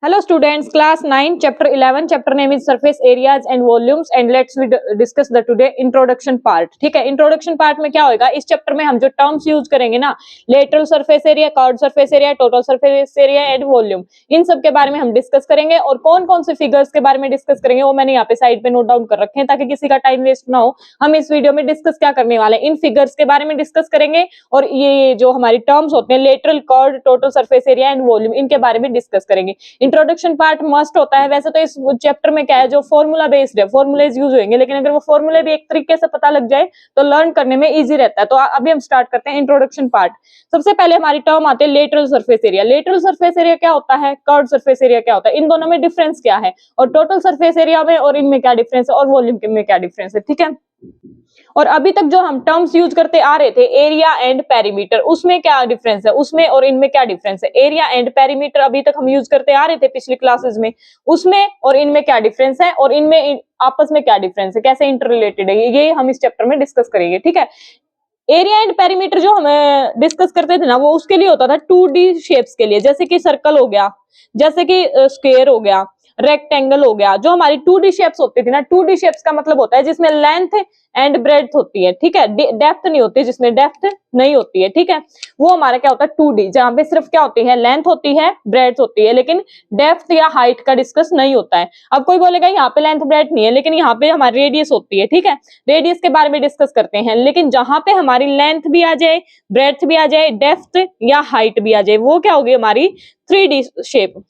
Hello students, class 9, chapter 11, chapter name is surface areas and volumes and let's we discuss the today introduction part. ठीक है, introduction part में क्या होगा, इस chapter में हम जो टर्म्स यूज करेंगे ना, lateral surface area, curved surface area, total surface area and volume, इन सब के बारे में हम डिस्कस करेंगे और कौन कौन से फिगर्स के बारे में डिस्कस करेंगे वो मैंने यहाँ पे साइड पे नोट डाउन कर रखे हैं ताकि किसी का टाइम वेस्ट ना हो। हम इस वीडियो में डिस्कस क्या करने वाले हैं, इन फिगर्स के बारे में डिस्कस करेंगे और ये जो हमारी टर्म्स होते हैं lateral, curved, total surface area and volume, इनके बारे में डिस्कस करेंगे। इंट्रोडक्शन पार्ट मस्ट होता है। वैसे तो इस चैप्टर में क्या है, जो फॉर्मूला बेस्ड है, फॉर्मूलेज यूज होंगे, लेकिन अगर वो फॉर्मूले भी एक तरीके से पता लग जाए तो लर्न करने में इजी रहता है। तो अभी हम स्टार्ट करते हैं इंट्रोडक्शन पार्ट। सबसे पहले हमारी टर्म आते हैं lateral surface area. Lateral surface area क्या होता है, कर्व्ड सरफेस एरिया क्या होता है, इन दोनों में डिफरेंस क्या है, और टोटल सरफेस एरिया में और इनमें क्या डिफरेंस है, और वॉल्यूम में क्या डिफरेंस है। ठीक है, और अभी तक जो हम टर्म्स यूज करते आ रहे थे, एरिया एंड पेरीमीटर, उसमें क्या डिफरेंस है, उसमें और इनमें क्या डिफरेंस है। एरिया एंड पेरीमीटर अभी तक हम यूज करते आ रहे थे पिछली क्लासेस में, उसमें और इनमें क्या डिफरेंस है, और इनमें आपस में क्या डिफरेंस है, कैसे इंटर रिलेटेड है, ये हम इस चैप्टर में डिस्कस करेंगे। ठीक है, एरिया एंड पेरीमीटर जो हम डिस्कस करते थे ना, वो उसके लिए होता था 2D शेप्स के लिए, जैसे कि सर्कल हो गया, जैसे कि स्क्वायर हो गया, रेक्टेंगल हो गया। जो हमारी 2D शेप्स होती थी ना, 2D शेप्स का मतलब होता है जिसमें लेंथ एंड ब्रेड्थ होती है। ठीक है, डेप्थ नहीं होती, जिसमें डेप्थ नहीं होती है। ठीक है, वो हमारा क्या होता है 2D, जहां पे सिर्फ क्या होती है, लेंथ होती है, ब्रेड्थ होती है, लेकिन डेप्थ या हाइट का डिस्कस नहीं होता है। अब कोई बोलेगा यहाँ पे लेंथ ब्रेड्थ नहीं है, लेकिन यहाँ पे हमारी रेडियस होती है। ठीक है, रेडियस के बारे में डिस्कस करते हैं, लेकिन जहां पे हमारी लेंथ भी आ जाए, ब्रेड्थ भी आ जाए, डेप्थ या हाइट भी आ जाए, वो क्या होगी, हमारी 3D शेप।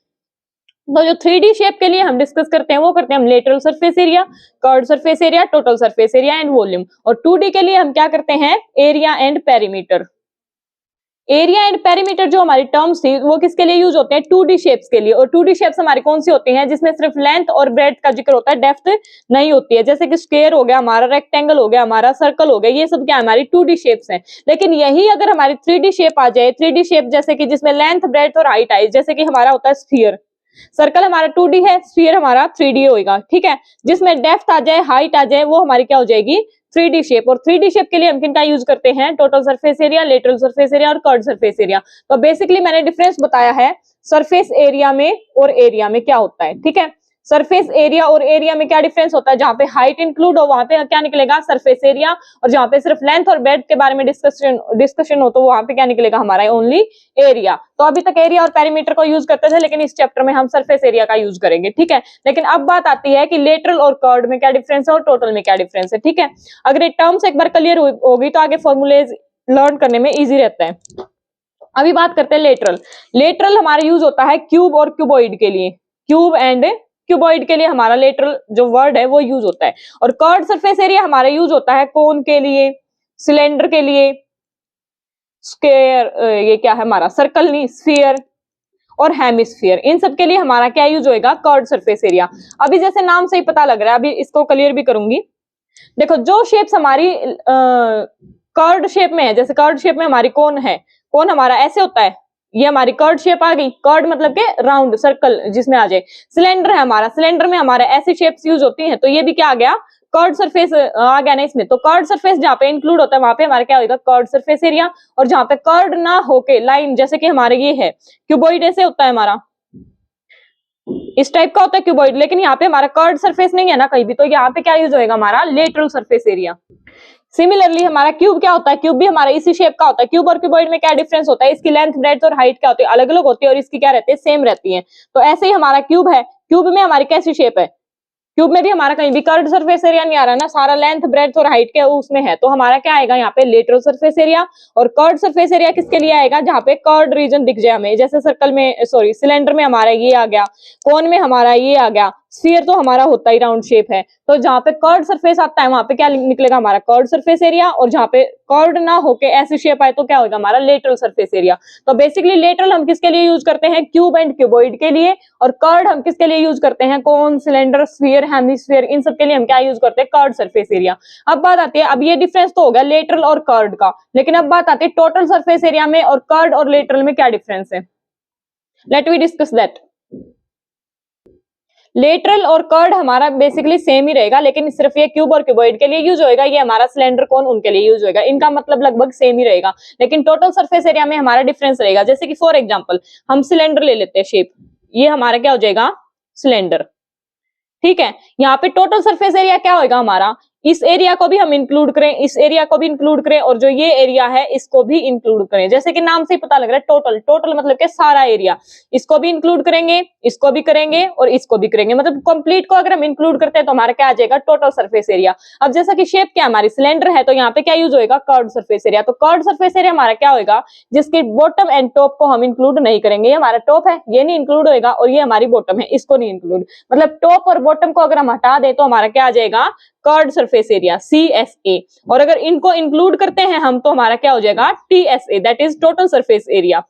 तो जो 3D शेप के लिए हम डिस्कस करते हैं वो करते हैं हम lateral surface area, curved surface area, total surface area and volume. और 2D के लिए हम क्या करते हैं, area and perimeter. Area and perimeter जो हमारी टर्म्स थी वो किसके लिए यूज होते हैं, 2D शेप्स के लिए। और 2D शेप्स हमारी कौन सी होती हैं, जिसमें सिर्फ लेंथ और ब्रेड्थ का जिक्र होता है, डेप्थ नहीं होती है, जैसे कि स्क्वायर हो गया हमारा, रेक्टेंगल हो गया हमारा, सर्कल हो गया, ये सब क्या हमारी 2D शेप्स हैं। लेकिन यही अगर हमारी 3D शेप आ जाए, 3D शेप जैसे कि जिसमें लेंथ, ब्रेड्थ और हाइट आए, जैसे कि हमारा होता है स्फीयर। सर्कल हमारा 2D है, स्फीयर हमारा 3D होगा। ठीक है, जिसमें डेप्थ आ जाए, हाइट आ जाए, वो हमारी क्या हो जाएगी, 3D शेप। और 3D शेप के लिए हम किनका यूज करते हैं, total surface area, lateral surface area और कर्व्ड सरफेस एरिया। तो बेसिकली मैंने डिफरेंस बताया है सरफेस एरिया में और एरिया में क्या होता है। ठीक है, सरफेस एरिया और एरिया में क्या डिफरेंस होता है, जहां पे हाइट इंक्लूड हो वहां पे क्या निकलेगा, सरफेस एरिया, और जहां पे सिर्फ लेंथ और ब्रेड्थ के बारे में डिस्कशन हो तो वहां पे क्या निकलेगा, हमारा ओनली एरिया। तो अभी तक एरिया और पेरीमीटर को यूज करते थे, लेकिन इस चैप्टर में हम सरफेस एरिया का यूज करेंगे। ठीक है, लेकिन अब बात आती है कि लेटरल और कर्व्ड में क्या डिफरेंस है और टोटल में क्या डिफरेंस है। ठीक है, अगर ये टर्म्स एक बार क्लियर होगी तो आगे फॉर्मूलेज लर्न करने में इजी रहता है। अभी बात करते हैं लेटरल। लेटरल हमारा यूज होता है क्यूब और क्यूबॉइड के लिए, क्यूब एंड क्यूबॉइड के लिए हमारा लेटरल जो वर्ड है वो यूज होता है। और कर्व्ड सरफेस एरिया हमारा यूज होता है कोन के लिए, सिलेंडर के लिए, स्क्वायर, ये क्या है हमारा, सर्कल नहीं, स्फीयर और हेमिस्फीयर, इन सब के लिए हमारा क्या यूज होएगा, कर्व्ड सरफेस एरिया। अभी जैसे नाम से ही पता लग रहा है, अभी इसको क्लियर भी करूंगी। देखो, जो शेप्स हमारी कर्व्ड शेप में है, जैसे कर्व्ड शेप में हमारी कौन है, कौन हमारा ऐसे होता है, ये हमारी कर्व्ड शेप आ गई। कर्व्ड मतलब के राउंड, सर्कल जिसमें आ जाए। सिलेंडर है हमारा, सिलेंडर में हमारे ऐसी शेप्स यूज होती हैं, तो ये भी क्या आ गया, कर्व्ड सरफेस आ गया ना इसमें। तो कर्व्ड सरफेस जहाँ पे इंक्लूड होता है वहां पे हमारा क्या होगा, कर्व्ड सरफेस एरिया। और जहाँ पे कर्व्ड ना होके लाइन, जैसे कि हमारे ये है क्यूबॉइड, ऐसे होता है हमारा, इस टाइप का होता है क्यूबॉइड, लेकिन यहाँ पे हमारा कर्व्ड सरफेस नहीं है ना कहीं भी, तो यहाँ पे क्या यूज होगा, हमारा लेटरल सरफेस एरिया। सिमिलरली हमारा क्यूब क्या होता है, क्यूब भी हमारा इसी शेप का होता है। क्यूब और क्यूबॉइड में क्या डिफरेंस होता है, इसकी लेंथ, ब्रेड्थ और हाइट क्या होती है, अलग अलग होती है, और इसकी क्या रहती है, सेम रहती है। तो ऐसे ही हमारा क्यूब है, क्यूब में हमारी कैसी शेप है, क्यूब में भी हमारा कहीं भी कर्व्ड सरफेस एरिया नहीं आ रहा ना, सारा लेंथ, ब्रेड्थ और हाइट के उसमें है, तो हमारा क्या आएगा यहाँ पे, लेटरल सरफेस एरिया। और कर्व्ड सरफेस एरिया किसके लिए आएगा, जहाँ पे कर्व्ड रीजन दिख जाए हमें, जैसे सर्कल में, सॉरी सिलेंडर में हमारा ये आ गया, कोन में हमारा ये आ गया, स्फीयर तो हमारा होता ही राउंड शेप है। तो जहाँ पे कर्व्ड सरफेस आता है वहां पे क्या निकलेगा, हमारा कर्व्ड सरफेस एरिया। और जहाँ पे कर्व्ड ना होके ऐसी शेप आए तो क्या होगा, हमारा लेटरल सरफेस एरिया। तो बेसिकली लेटरल हम किसके लिए यूज करते हैं, क्यूब एंड क्यूबॉइड के लिए, और कर्व्ड हम किसके लिए यूज करते हैं, कोन, सिलेंडर, स्फीयर, हेमिस्फीयर, इन सब के लिए हम क्या यूज करते हैं, कर्व्ड सरफेस एरिया। अब बात आती है, अब ये डिफरेंस तो हो गया लेटरल और कर्व्ड का, लेकिन अब बात आती है टोटल सरफेस एरिया में और कर्व्ड और लेटरल में क्या डिफरेंस है। Let we discuss that. Lateral और कर्व्ड हमारा बेसिकली सेम ही रहेगा, लेकिन सिर्फ ये क्यूब और क्यूबॉइड के लिए यूज होएगा, ये हमारा सिलेंडर कोन उनके लिए यूज होएगा, इनका मतलब लगभग सेम ही रहेगा। लेकिन टोटल सरफेस एरिया में हमारा डिफरेंस रहेगा। जैसे कि फॉर एग्जांपल हम सिलेंडर ले लेते हैं शेप, ये हमारा क्या हो जाएगा, सिलेंडर। ठीक है, यहाँ पे टोटल सरफेस एरिया क्या होगा हमारा, इस एरिया को भी हम इंक्लूड करें, इस एरिया को भी इंक्लूड करें, और जो ये एरिया है इसको भी इंक्लूड करें। जैसे कि नाम से ही पता लग रहा है टोटल, टोटल मतलब के सारा एरिया, इसको भी इंक्लूड करेंगे, इसको भी करेंगे और इसको भी करेंगे, मतलब कंप्लीट को अगर हम इंक्लूड करते हैं तो हमारा क्या आ जाएगा, टोटल सरफेस एरिया। अब जैसा कि शेप क्या हमारी सिलेंडर है, तो यहाँ पे क्या यूज होगा, कर्व्ड सरफेस एरिया। तो कर्व्ड सरफेस एरिया हमारा क्या होगा, जिसके बॉटम एंड टॉप को हम इंक्लूड नहीं करेंगे। ये हमारा टॉप है, ये नहीं इंक्लूड होगा, और ये हमारी बॉटम है, इसको नहीं इंक्लूड, मतलब टॉप और बॉटम को अगर हम हटा दें तो हमारा क्या आ जाएगा, कर्व्ड सरफेस एरिया, CSA। और अगर इनको इंक्लूड करते हैं हम तो हमारा क्या हो जाएगा, TSA, that is total surface area.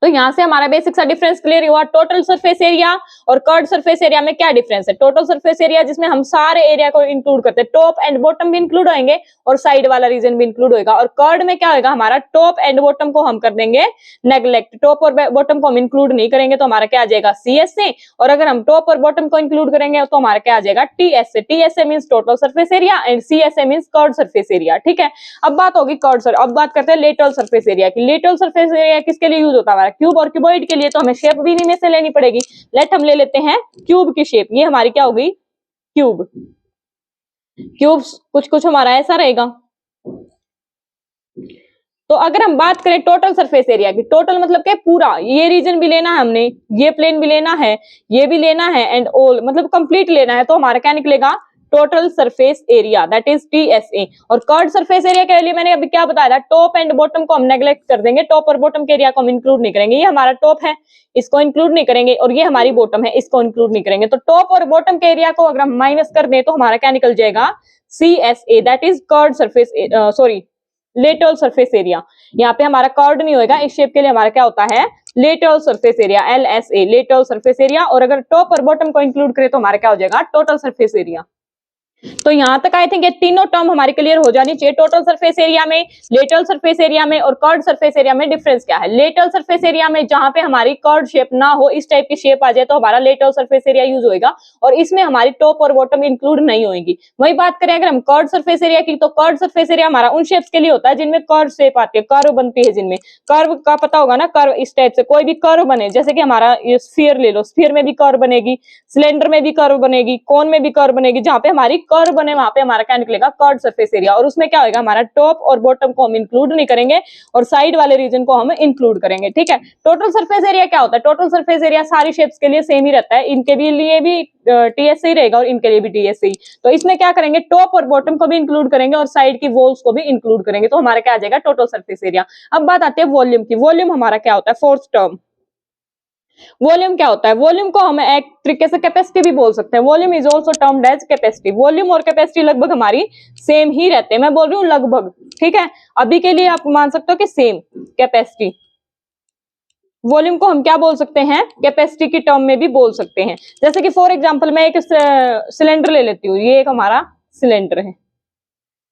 तो यहां से हमारा बेसिक सा डिफरेंस क्लियर हुआ। टोटल सरफेस एरिया और कर्व्ड सरफेस एरिया में क्या डिफरेंस है। टोटल सरफेस एरिया जिसमें हम सारे एरिया को इंक्लूड करते हैं, टॉप एंड बॉटम भी इंक्लूड होंगे और साइड वाला रीजन भी इंक्लूड होगा। और कर्व्ड में क्या होगा, हमारा टॉप एंड बॉटम को हम कर देंगे नेग्लेक्ट, टॉप और बॉटम को हम इंक्लूड नहीं करेंगे तो हमारा क्या आ जाएगा, CSA। और अगर हम टॉप और बॉटम को इंक्लूड करेंगे तो हमारा क्या आ जाएगा, TSA। TSA means total surface area and CSA means curved surface area. ठीक है, अब बात होगी कर्व्ड। अब बात करते हैं लेटरल सरफेस एरिया की। लेटरल सरफेस एरिया किसके लिए यूज होता है, हमारा क्यूब और क्यूबॉइड के लिए। तो हमें शेप भी इन्हीं में से लेनी पड़ेगी। लेट हम ले लेते हैं क्यूब की शेप, ये हमारी क्या होगी, क्यूब। क्यूब कुछ कुछ हमारा ऐसा रहेगा। तो अगर हम बात करें टोटल सरफेस एरिया की, टोटल मतलब क्या, पूरा ये रीजन भी लेना है हमने, ये प्लेन भी लेना है, ये भी लेना है, एंड ऑल मतलब कंप्लीट लेना है, तो हमारा क्या निकलेगा, total surface area, that is TSA। और कर्व्ड सरफेस एरिया के लिए मैंने अभी क्या बताया था, टॉप एंड बॉटम को हम नेग्लेक्ट कर देंगे, टॉप और बॉटम के एरिया को हम इंक्लूड नहीं करेंगे। ये हमारा टॉप है, इसको इंक्लूड नहीं करेंगे, और ये हमारी बॉटम है, इसको इंक्लूड नहीं करेंगे। तो टॉप और बॉटम के एरिया को अगर हम माइनस कर दें तो हमारा क्या निकल जाएगा, CSA, that is curved surface, sorry lateral surface area. यहाँ पे हमारा कर्व्ड नहीं होगा, इस शेप के लिए हमारा क्या होता है, lateral surface area, LSA, lateral surface area. और अगर टॉप और बॉटम को इंक्लूड करें तो हमारा क्या हो जाएगा, टोटल सरफेस एरिया। तो यहां तक आई थिंक ये तीनों टर्म हमारी क्लियर हो जानी चाहिए। टोटल सरफेस एरिया में, लेटरल सरफेस एरिया में और कर्व्ड सरफेस एरिया में डिफरेंस क्या है। लेटरल सरफेस एरिया में जहां पे हमारी कर्व्ड शेप ना हो, इस टाइप की शेप आ जाए तो हमारा लेटरल सरफेस एरिया यूज होगा, और इसमें हमारी टॉप और बॉटम इंक्लूड नहीं होगी। वही बात करें अगर हम कर्व्ड सरफेस एरिया की, तो कर्व्ड सरफेस एरिया हमारा उन शेप्स के लिए होता है जिनमें कर्व शेप आती है, कर्व बनती है, जिनमें कर्व का पता होगा ना, कर्व इस टाइप से कोई भी कर्व बने, जैसे कि हमारा ये स्फीयर ले लो, स्फीयर में भी कर्व बनेगी, सिलेंडर में भी कर्व बनेगी, कोन में भी कर्व बनेगी, जहां पे हमारी कर्व बने वहां पे हमारा क्या निकलेगा, कर्व्ड सरफेस एरिया। और उसमें क्या होगा, हमारा टॉप और बॉटम को हम इंक्लूड नहीं करेंगे और साइड वाले रीजन को हम इंक्लूड करेंगे। ठीक है, टोटल सरफेस एरिया क्या होता है, टोटल सरफेस एरिया सारी शेप्स के लिए सेम ही रहता है, इनके भी लिए भी TSA ही रहेगा और इनके लिए भी TSA ही। तो इसमें क्या करेंगे, टॉप और बॉटम को भी इंक्लूड करेंगे और साइड की वॉल्स को भी इंक्लूड करेंगे, तो हमारा क्या आ जाएगा, टोटल सरफेस एरिया। अब बात आती है वॉल्यूम की। वॉल्यूम हमारा क्या होता है, फोर्थ टर्म। वॉल्यूम क्या होता है, वॉल्यूम को हम एक तरीके से कैपेसिटी भी बोल सकते हैं। Volume is also termed as capacity. Volume और कैपेसिटी लगभग हमारी सेम ही रहते हैं, मैं बोल रही हूँ लगभग। ठीक है, अभी के लिए आप मान सकते हो कि सेम कैपेसिटी। वॉल्यूम को हम क्या बोल सकते हैं, कैपेसिटी की टर्म में भी बोल सकते हैं। जैसे कि फॉर एग्जांपल मैं एक सिलेंडर ले लेती हूँ, ये एक हमारा सिलेंडर है,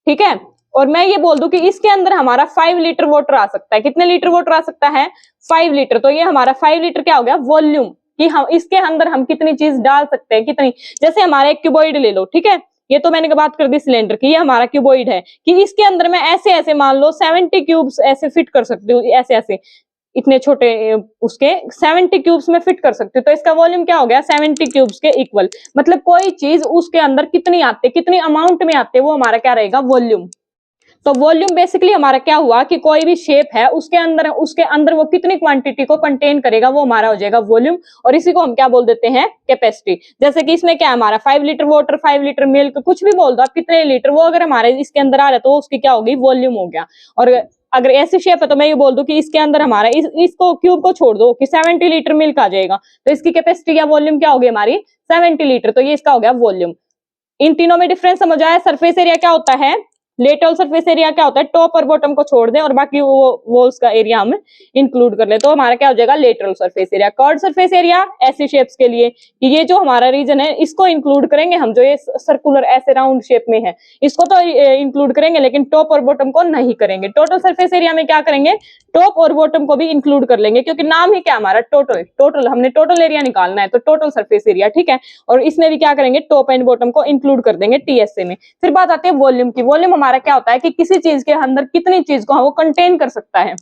ठीक है, और मैं ये बोल दूं कि इसके अंदर हमारा 5 लीटर वाटर आ सकता है। कितने लीटर वाटर आ सकता है, 5 लीटर। तो ये हमारा 5 लीटर क्या हो गया, वॉल्यूम, कि हम इसके अंदर हम कितनी चीज डाल सकते हैं, कितनी। जैसे हमारा एक क्यूबॉइड ले लो, ठीक है, ये तो मैंने बात कर दी सिलेंडर की, ये हमारा क्यूबॉइड है, कि इसके अंदर मैं ऐसे ऐसे मान लो 70 क्यूब्स ऐसे फिट कर सकती हूँ, ऐसे ऐसे इतने छोटे उसके 70 क्यूब्स में फिट कर सकते हो। तो इसका वॉल्यूम क्या हो गया, 70 क्यूब्स के इक्वल। मतलब कोई चीज उसके अंदर कितनी आती है, कितनी अमाउंट में आते हैं, वो हमारा क्या रहेगा, वॉल्यूम। तो वॉल्यूम बेसिकली हमारा क्या हुआ कि कोई भी शेप है उसके अंदर वो कितनी क्वांटिटी को कंटेन करेगा, वो हमारा हो जाएगा वॉल्यूम। और इसी को हम क्या बोल देते हैं, कैपेसिटी। जैसे कि इसमें क्या है हमारा 5 लीटर वाटर, 5 लीटर मिल्क, कुछ भी बोल दो आप, कितने लीटर, वो अगर हमारे इसके अंदर आ रहा है तो उसकी क्या होगी, वॉल्यूम हो गया। और अगर ऐसी शेप है तो मैं ये बोल दूं कि इसके अंदर हमारा इसको क्यूब को छोड़ दो कि 70 लीटर मिल्क आ जाएगा, तो इसकी कैपेसिटी या वॉल्यूम क्या होगी हमारी, 70 लीटर। तो ये इसका हो गया वॉल्यूम। इन तीनों में डिफरेंस समझ आया। सरफेस एरिया क्या होता है, लेटरल सरफेस एरिया क्या होता है, टॉप और बॉटम को छोड़ दें और बाकी वो वॉल्स का एरिया हम इंक्लूड कर ले, तो हमारा क्या हो जाएगा, lateral surface area. Curved surface area ऐसी शेप्स के लिए कि ये जो हमारा रीजन है इसको इंक्लूड करेंगे हम, जो ये सर्कुलर ऐसे राउंड शेप में है इसको तो इंक्लूड करेंगे, लेकिन टॉप और बॉटम को नहीं करेंगे। टोटल सरफेस एरिया में क्या करेंगे, टॉप और बॉटम को भी इंक्लूड कर लेंगे, क्योंकि नाम ही क्या हमारा टोटल, टोटल हमने टोटल एरिया निकालना है, तो टोटल सरफेस एरिया, ठीक है। और इसमें भी क्या करेंगे, टॉप एंड बॉटम को इंक्लूड कर देंगे TSA में। फिर बात आती है वॉल्यूम की। वॉल्यूम हमारा क्या होता है कि किसी चीज के अंदर कितनी चीज को वो कंटेन कर सकता है।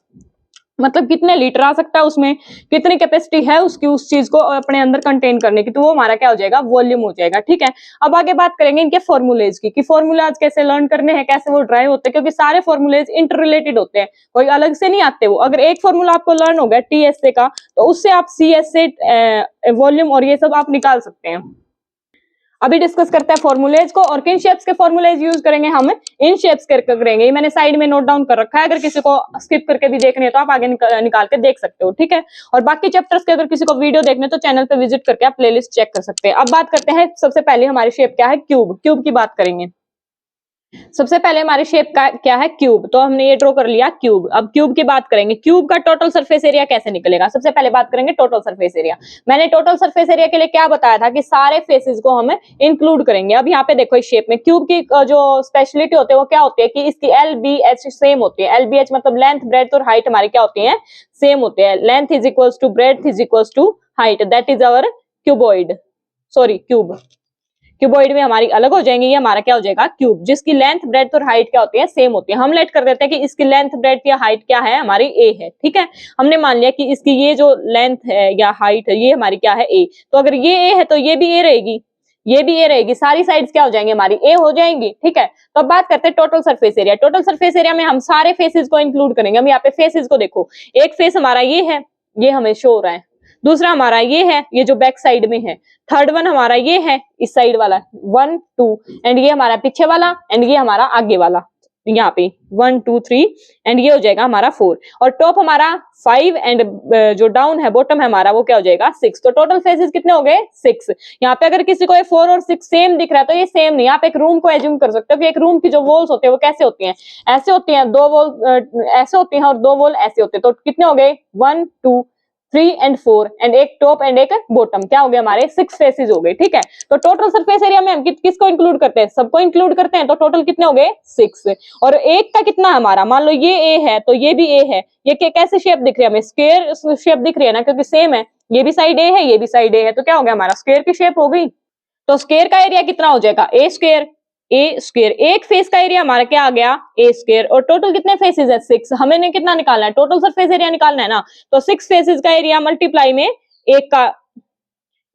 मतलब कितने लीटर आ सकता है उसमें, कितनी कैपेसिटी है उसकी उस चीज को अपने अंदर कंटेन करने की, तो वो हमारा क्या हो जाएगा, वॉल्यूम हो जाएगा। ठीक है, अब आगे बात करेंगे इनके फॉर्मूलेज की, कि फॉर्मूलाज कैसे लर्न करने हैं, कैसे वो ड्राइव होते हैं, क्योंकि सारे फॉर्मूलेज इंटर रिलेटेड होते हैं, कोई अलग से नहीं आते वो। अगर एक फॉर्मूला आपको लर्न हो गया टीएसए का, तो उससे आप सीएसए, वॉल्यूम और ये सब आप निकाल सकते हैं। अभी डिस्कस करते हैं फॉर्मूलेज को, और किन शेप्स के फॉर्मूलेज यूज करेंगे हम, इन शेप्स करके करेंगे। ये मैंने साइड में नोट डाउन कर रखा है, अगर किसी को स्किप करके भी देखने हैं तो आप आगे निकाल के देख सकते हो। ठीक है, और बाकी चैप्टर्स के अगर किसी को वीडियो देखने तो चैनल पे विजिट करके आप प्लेलिस्ट चेक कर सकते हैं। अब बात करते हैं, सबसे पहले हमारी शेप क्या है, क्यूब। क्यूब की बात करेंगे। सबसे पहले हमारे शेप का क्या है, क्यूब। तो हमने ये ड्रॉ कर लिया क्यूब। अब क्यूब की बात करेंगे, क्यूब का टोटल सरफेस एरिया कैसे निकलेगा। सबसे पहले बात करेंगे टोटल सरफेस एरिया। मैंने टोटल सरफेस एरिया के लिए क्या बताया था कि सारे फेसेस को हम इंक्लूड करेंगे। अब यहाँ पे देखो इस शेप में क्यूब की जो स्पेशलिटी होती है वो क्या होती है कि इसकी LBH सेम होती है। LBH मतलब लेंथ, ब्रेड्थ और हाइट हमारी क्या होती है, सेम होते हैं। Length is equals to breadth is equals to height, that is our cuboid, sorry cube. Cuboid में हमारी अलग हो जाएंगे, ये हमारा क्या हो जाएगा, क्यूब, जिसकी लेंथ, ब्रेड्थ और हाइट क्या होती है, सेम होती है। हम लेट कर देते हैं कि इसकी लेंथ, ब्रेड्थ या हाइट क्या है, हमारी ए है। ठीक है, हमने मान लिया कि इसकी ये जो लेंथ है या हाइट है, ये हमारी क्या है, ए। तो अगर ये ए है तो ये भी ए रहेगी, ये भी ए रहेगी, सारी साइड्स क्या हो जाएंगी, हमारी ए हो जाएंगी। ठीक है, तो अब बात करते हैं total surface area. Total surface area में हम सारे फेसेस को इंक्लूड करेंगे। हम यहाँ पे फेसेस को देखो, एक फेस हमारा ये है, ये हमें शो हो रहा है। दूसरा हमारा ये है, ये जो बैक साइड में है। थर्ड वन हमारा ये है, इस साइड वाला 1 2, एंड ये हमारा पीछे वाला, एंड ये हमारा आगे वाला, यहाँ पे 1 2 3, एंड ये हो जाएगा हमारा 4, और टॉप हमारा 5, एंड जो डाउन है, बॉटम है हमारा, वो क्या हो जाएगा 6। तो टोटल फेसेस कितने हो गए, 6। यहाँ पे अगर किसी को ये 4 और 6 सेम दिख रहा है तो ये सेम नहीं, आप एक रूम को एज्यूम कर सकते हो कि एक रूम की जो वॉल्स होते हैं वो कैसे होती हैं, ऐसे होती हैं, 2 वॉल ऐसे होती हैं और 2 वॉल ऐसे होते हैं। तो कितने हो गए, 1 2 3 एंड 4, एंड एक टॉप एंड एक बॉटम, क्या हो गए हमारे 6 फेसेस हो गए। ठीक है, तो टोटल सरफेस एरिया में हम किसको इंक्लूड करते हैं, सबको इंक्लूड करते हैं। तो टोटल कितने हो गए, 6। और एक का कितना है हमारा, मान लो ये ए है तो ये भी ए है, ये कैसे शेप दिख रही है हमें, स्क्वायर शेप दिख रही है ना, क्योंकि सेम है, ये भी साइड ए है, ये भी साइड ए है, तो क्या हो गया हमारा, स्क्वायर की शेप हो गई। तो स्क्वायर का एरिया कितना हो जाएगा, ए स्क्वायर। ए स्क्वायर, एक फेस का एरिया हमारा क्या आ गया, ए स्क्वायर। और टोटल कितने फेसेस है, 6। हमें कितना निकालना है, टोटल सरफेस एरिया निकालना है ना, तो 6 फेसेस का एरिया मल्टीप्लाई में एक का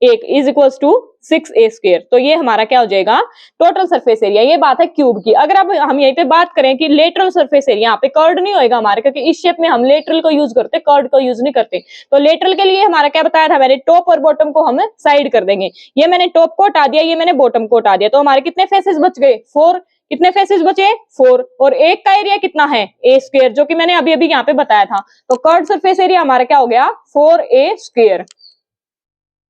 एक is equals to 6a square. तो ये हमारा क्या हो जाएगा, टोटल सरफेस एरिया। ये बात है क्यूब की। अगर अब हम यहीं पे बात करें कि लेटरल सरफेस एरिया, यहाँ पे कर्ड नहीं होएगा हमारे, क्योंकि इस शेप में हम लेटरल को यूज करते, कर्ड को यूज नहीं करते। तो लेटरल के लिए हमारा क्या बताया था मैंने, टॉप और बॉटम को हम साइड कर देंगे। ये मैंने टॉप को हटा दिया, ये मैंने बॉटम को हटा दिया, तो हमारे कितने फेसेस बच गए, 4। कितने फेसेस बचे, 4। और एक का एरिया कितना है, ए स्क्वायर, जो कि मैंने अभी अभी यहाँ पे बताया था। तो कर्ड सरफेस एरिया हमारा क्या हो गया, 4a स्क्वायर।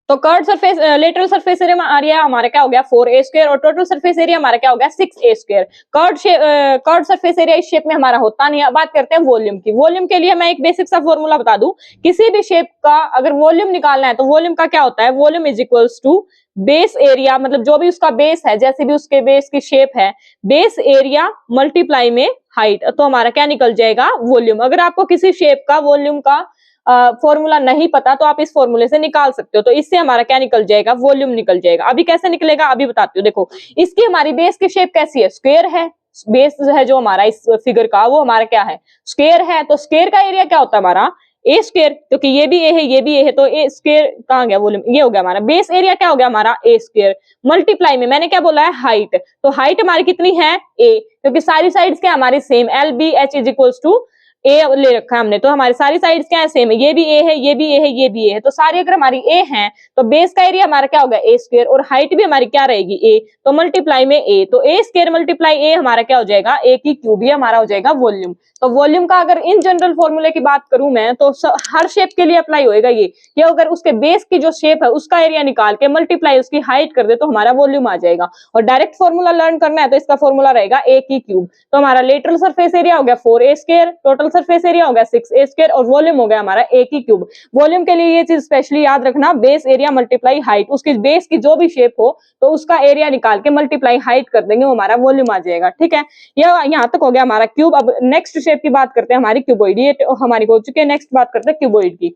तो curved surface, lateral surface area हमारा क्या हो गया, 4a स्क्वायर, और टोटल सरफेस एरिया हमारा क्या हो गया, 6a square. Curved surface area इस शेप में हमारा होता नहीं है। बात करते हैं वॉल्यूम की। वॉल्यूम के लिए मैं एक बेसिक सा फॉर्मूला बता दूं, किसी भी शेप का अगर वॉल्यूम निकालना है तो वॉल्यूम का क्या होता है, volume is equals to base area, मतलब जो भी उसका बेस है, जैसे भी उसके बेस की शेप है, बेस एरिया मल्टीप्लाई में हाइट, तो हमारा क्या निकल जाएगा, वॉल्यूम। अगर आपको किसी शेप का वॉल्यूम का फॉर्मूला नहीं पता तो आप इस फॉर्मूले से निकाल सकते हो। तो इससे हमारा क्या निकल जाएगा, वॉल्यूम निकल जाएगा। अभी कैसे निकलेगा अभी बताती हूँ। देखो इसकी हमारी बेस की शेप कैसी है, स्क्वायर है। बेस है जो हमारा इस फिगर का, वो हमारा क्या है, स्क्वायर है। तो स्क्वायर का एरिया क्या होता है हमारा, ए स्क्वायर, क्योंकि ये भी ए है ये भी ए है, तो ए स्क्वायर कहाँ गया, वॉल्यूम, ये हो गया हमारा। बेस एरिया क्या हो गया हमारा, ए स्क्वायर, मल्टीप्लाई में मैंने क्या बोला है, हाइट। तो हाइट हमारी कितनी है, ए, क्योंकि सारी साइड्स क्या हमारी same, LBH is equals to A ले रखा है हमने, तो हमारी सारी साइड्स क्या है, सेम है। ये भी ए है ये भी ए है ये भी ए है, तो सारी अगर हमारी ए है तो बेस का एरिया हमारा क्या होगा, ए स्क्वायर, और हाइट भी हमारी क्या रहेगी, ए, तो मल्टीप्लाई में ए, तो ए स्क्वायर मल्टीप्लाई ए हमारा क्या हो जाएगा, ए की क्यूब, ये हमारा हो जाएगा वॉल्यूम। तो वॉल्यूम का अगर इन जनरल फॉर्मूले की बात करूं मैं, तो हर शेप के लिए अप्लाई होएगा ये अगर उसके बेस की जो शेप है उसका एरिया निकाल के मल्टीप्लाई उसकी हाइट कर दे तो हमारा वॉल्यूम आ जाएगा। और डायरेक्ट फॉर्मूला लर्न करना है तो इसका फॉर्मूला रहेगा ए की क्यूब। तो हमारा लेटरल सरफेस एरिया हो गया 4a square, total surface area हो गया 6a स्क्वायर, और वॉल्यूम हो गया हमारा ए की क्यूब। वॉल्यूम के लिए ये चीज स्पेशली याद रखना, बेस एरिया मल्टीप्लाई हाइट, उसकी बेस की जो भी शेप हो तो उसका एरिया निकाल के मल्टीप्लाई हाइट कर देंगे, वो हमारा वॉल्यूम आ जाएगा। ठीक है, यह यहाँ तक हो गया हमारा क्यूब। अब नेक्स्ट शेप की बात करते हैं, हमारी क्यूबॉइड, ये हमारी हो चुकी है। नेक्स्ट बात करते हैं क्यूबॉइड की।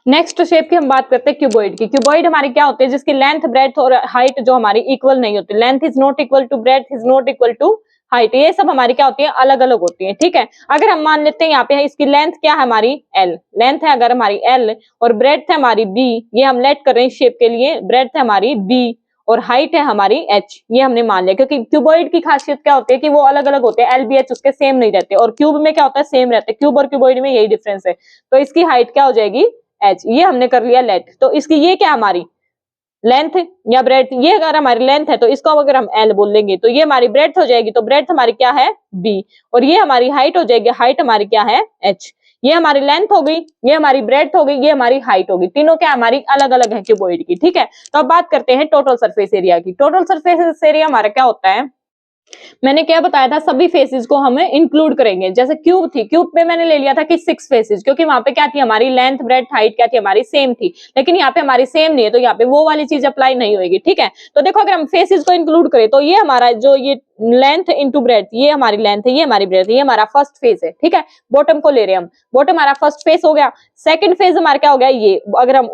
नेक्स्ट शेप की हम बात करते हैं क्यूबॉइड की। क्यूबॉइड हमारी क्या होती है, जिसकी लेंथ, ब्रेड्थ और हाइट जो हमारी इक्वल नहीं होती, length is not equal to breadth is not equal to height, ये सब हमारी क्या होती है, अलग अलग होती है। ठीक है, अगर हम मान लेते हैं यहाँ पे इसकी लेंथ क्या है हमारी एल, लेंथ है अगर हमारी एल और ब्रेड्थ है हमारी बी, ये हम लेट कर रहे हैं शेप के लिए, ब्रेड्थ है हमारी बी और हाइट है हमारी एच, ये हमने मान लिया। क्योंकि क्यूबॉइड की खासियत क्या होती है कि वो अलग अलग होते हैं, एल बी एच उसके सेम नहीं रहते, और क्यूब में क्या होता है, सेम रहते हैं। क्यूब और क्यूबॉइड में यही डिफरेंस है। तो इसकी हाइट क्या हो जाएगी, एच, ये हमने कर लिया लेट। तो इसकी ये क्या हमारी लेंथ या ब्रेड्थ, ये अगर हमारी लेंथ है तो इसको अगर हम एल बोल लेंगे तो ये हमारी ब्रेड्थ हो जाएगी, तो ब्रेड्थ हमारी क्या है बी, और ये हमारी हाइट हो जाएगी, हाइट हमारी क्या है एच। ये हमारी लेंथ हो गई, ये हमारी ब्रेड्थ हो गई, ये हमारी हाइट होगी, तीनों क्या हमारी अलग अलग है क्यूबॉइड की। ठीक है, तो अब बात करते हैं टोटल सरफेस एरिया की। टोटल सरफेस एरिया हमारा क्या होता है, मैंने क्या बताया था, सभी फेसेस को हमें इंक्लूड करेंगे। जैसे क्यूब थी, क्यूब पे मैंने ले लिया था कि 6 फेसेस, क्योंकि वहां पे क्या थी हमारी लेंथ ब्रेड्थ हाइट क्या थी हमारी सेम थी, लेकिन यहाँ पे हमारी सेम नहीं है, तो यहाँ पे वो वाली चीज अप्लाई नहीं होगी। ठीक है, तो देखो अगर हम फेसेस को इंक्लूड करें तो ये हमारा जो ये लेंथ इंटू ब्रेड्थ, ये हमारी लेंथ है, ये हमारी ब्रेड्थ है, ये हमारा फर्स्ट फेस है। ठीक है, बॉटम को ले रहे हैं हम, बॉटम हमारा फर्स्ट फेस हो गया। सेकंड फेज हमारा क्या हो गया, ये अगर हम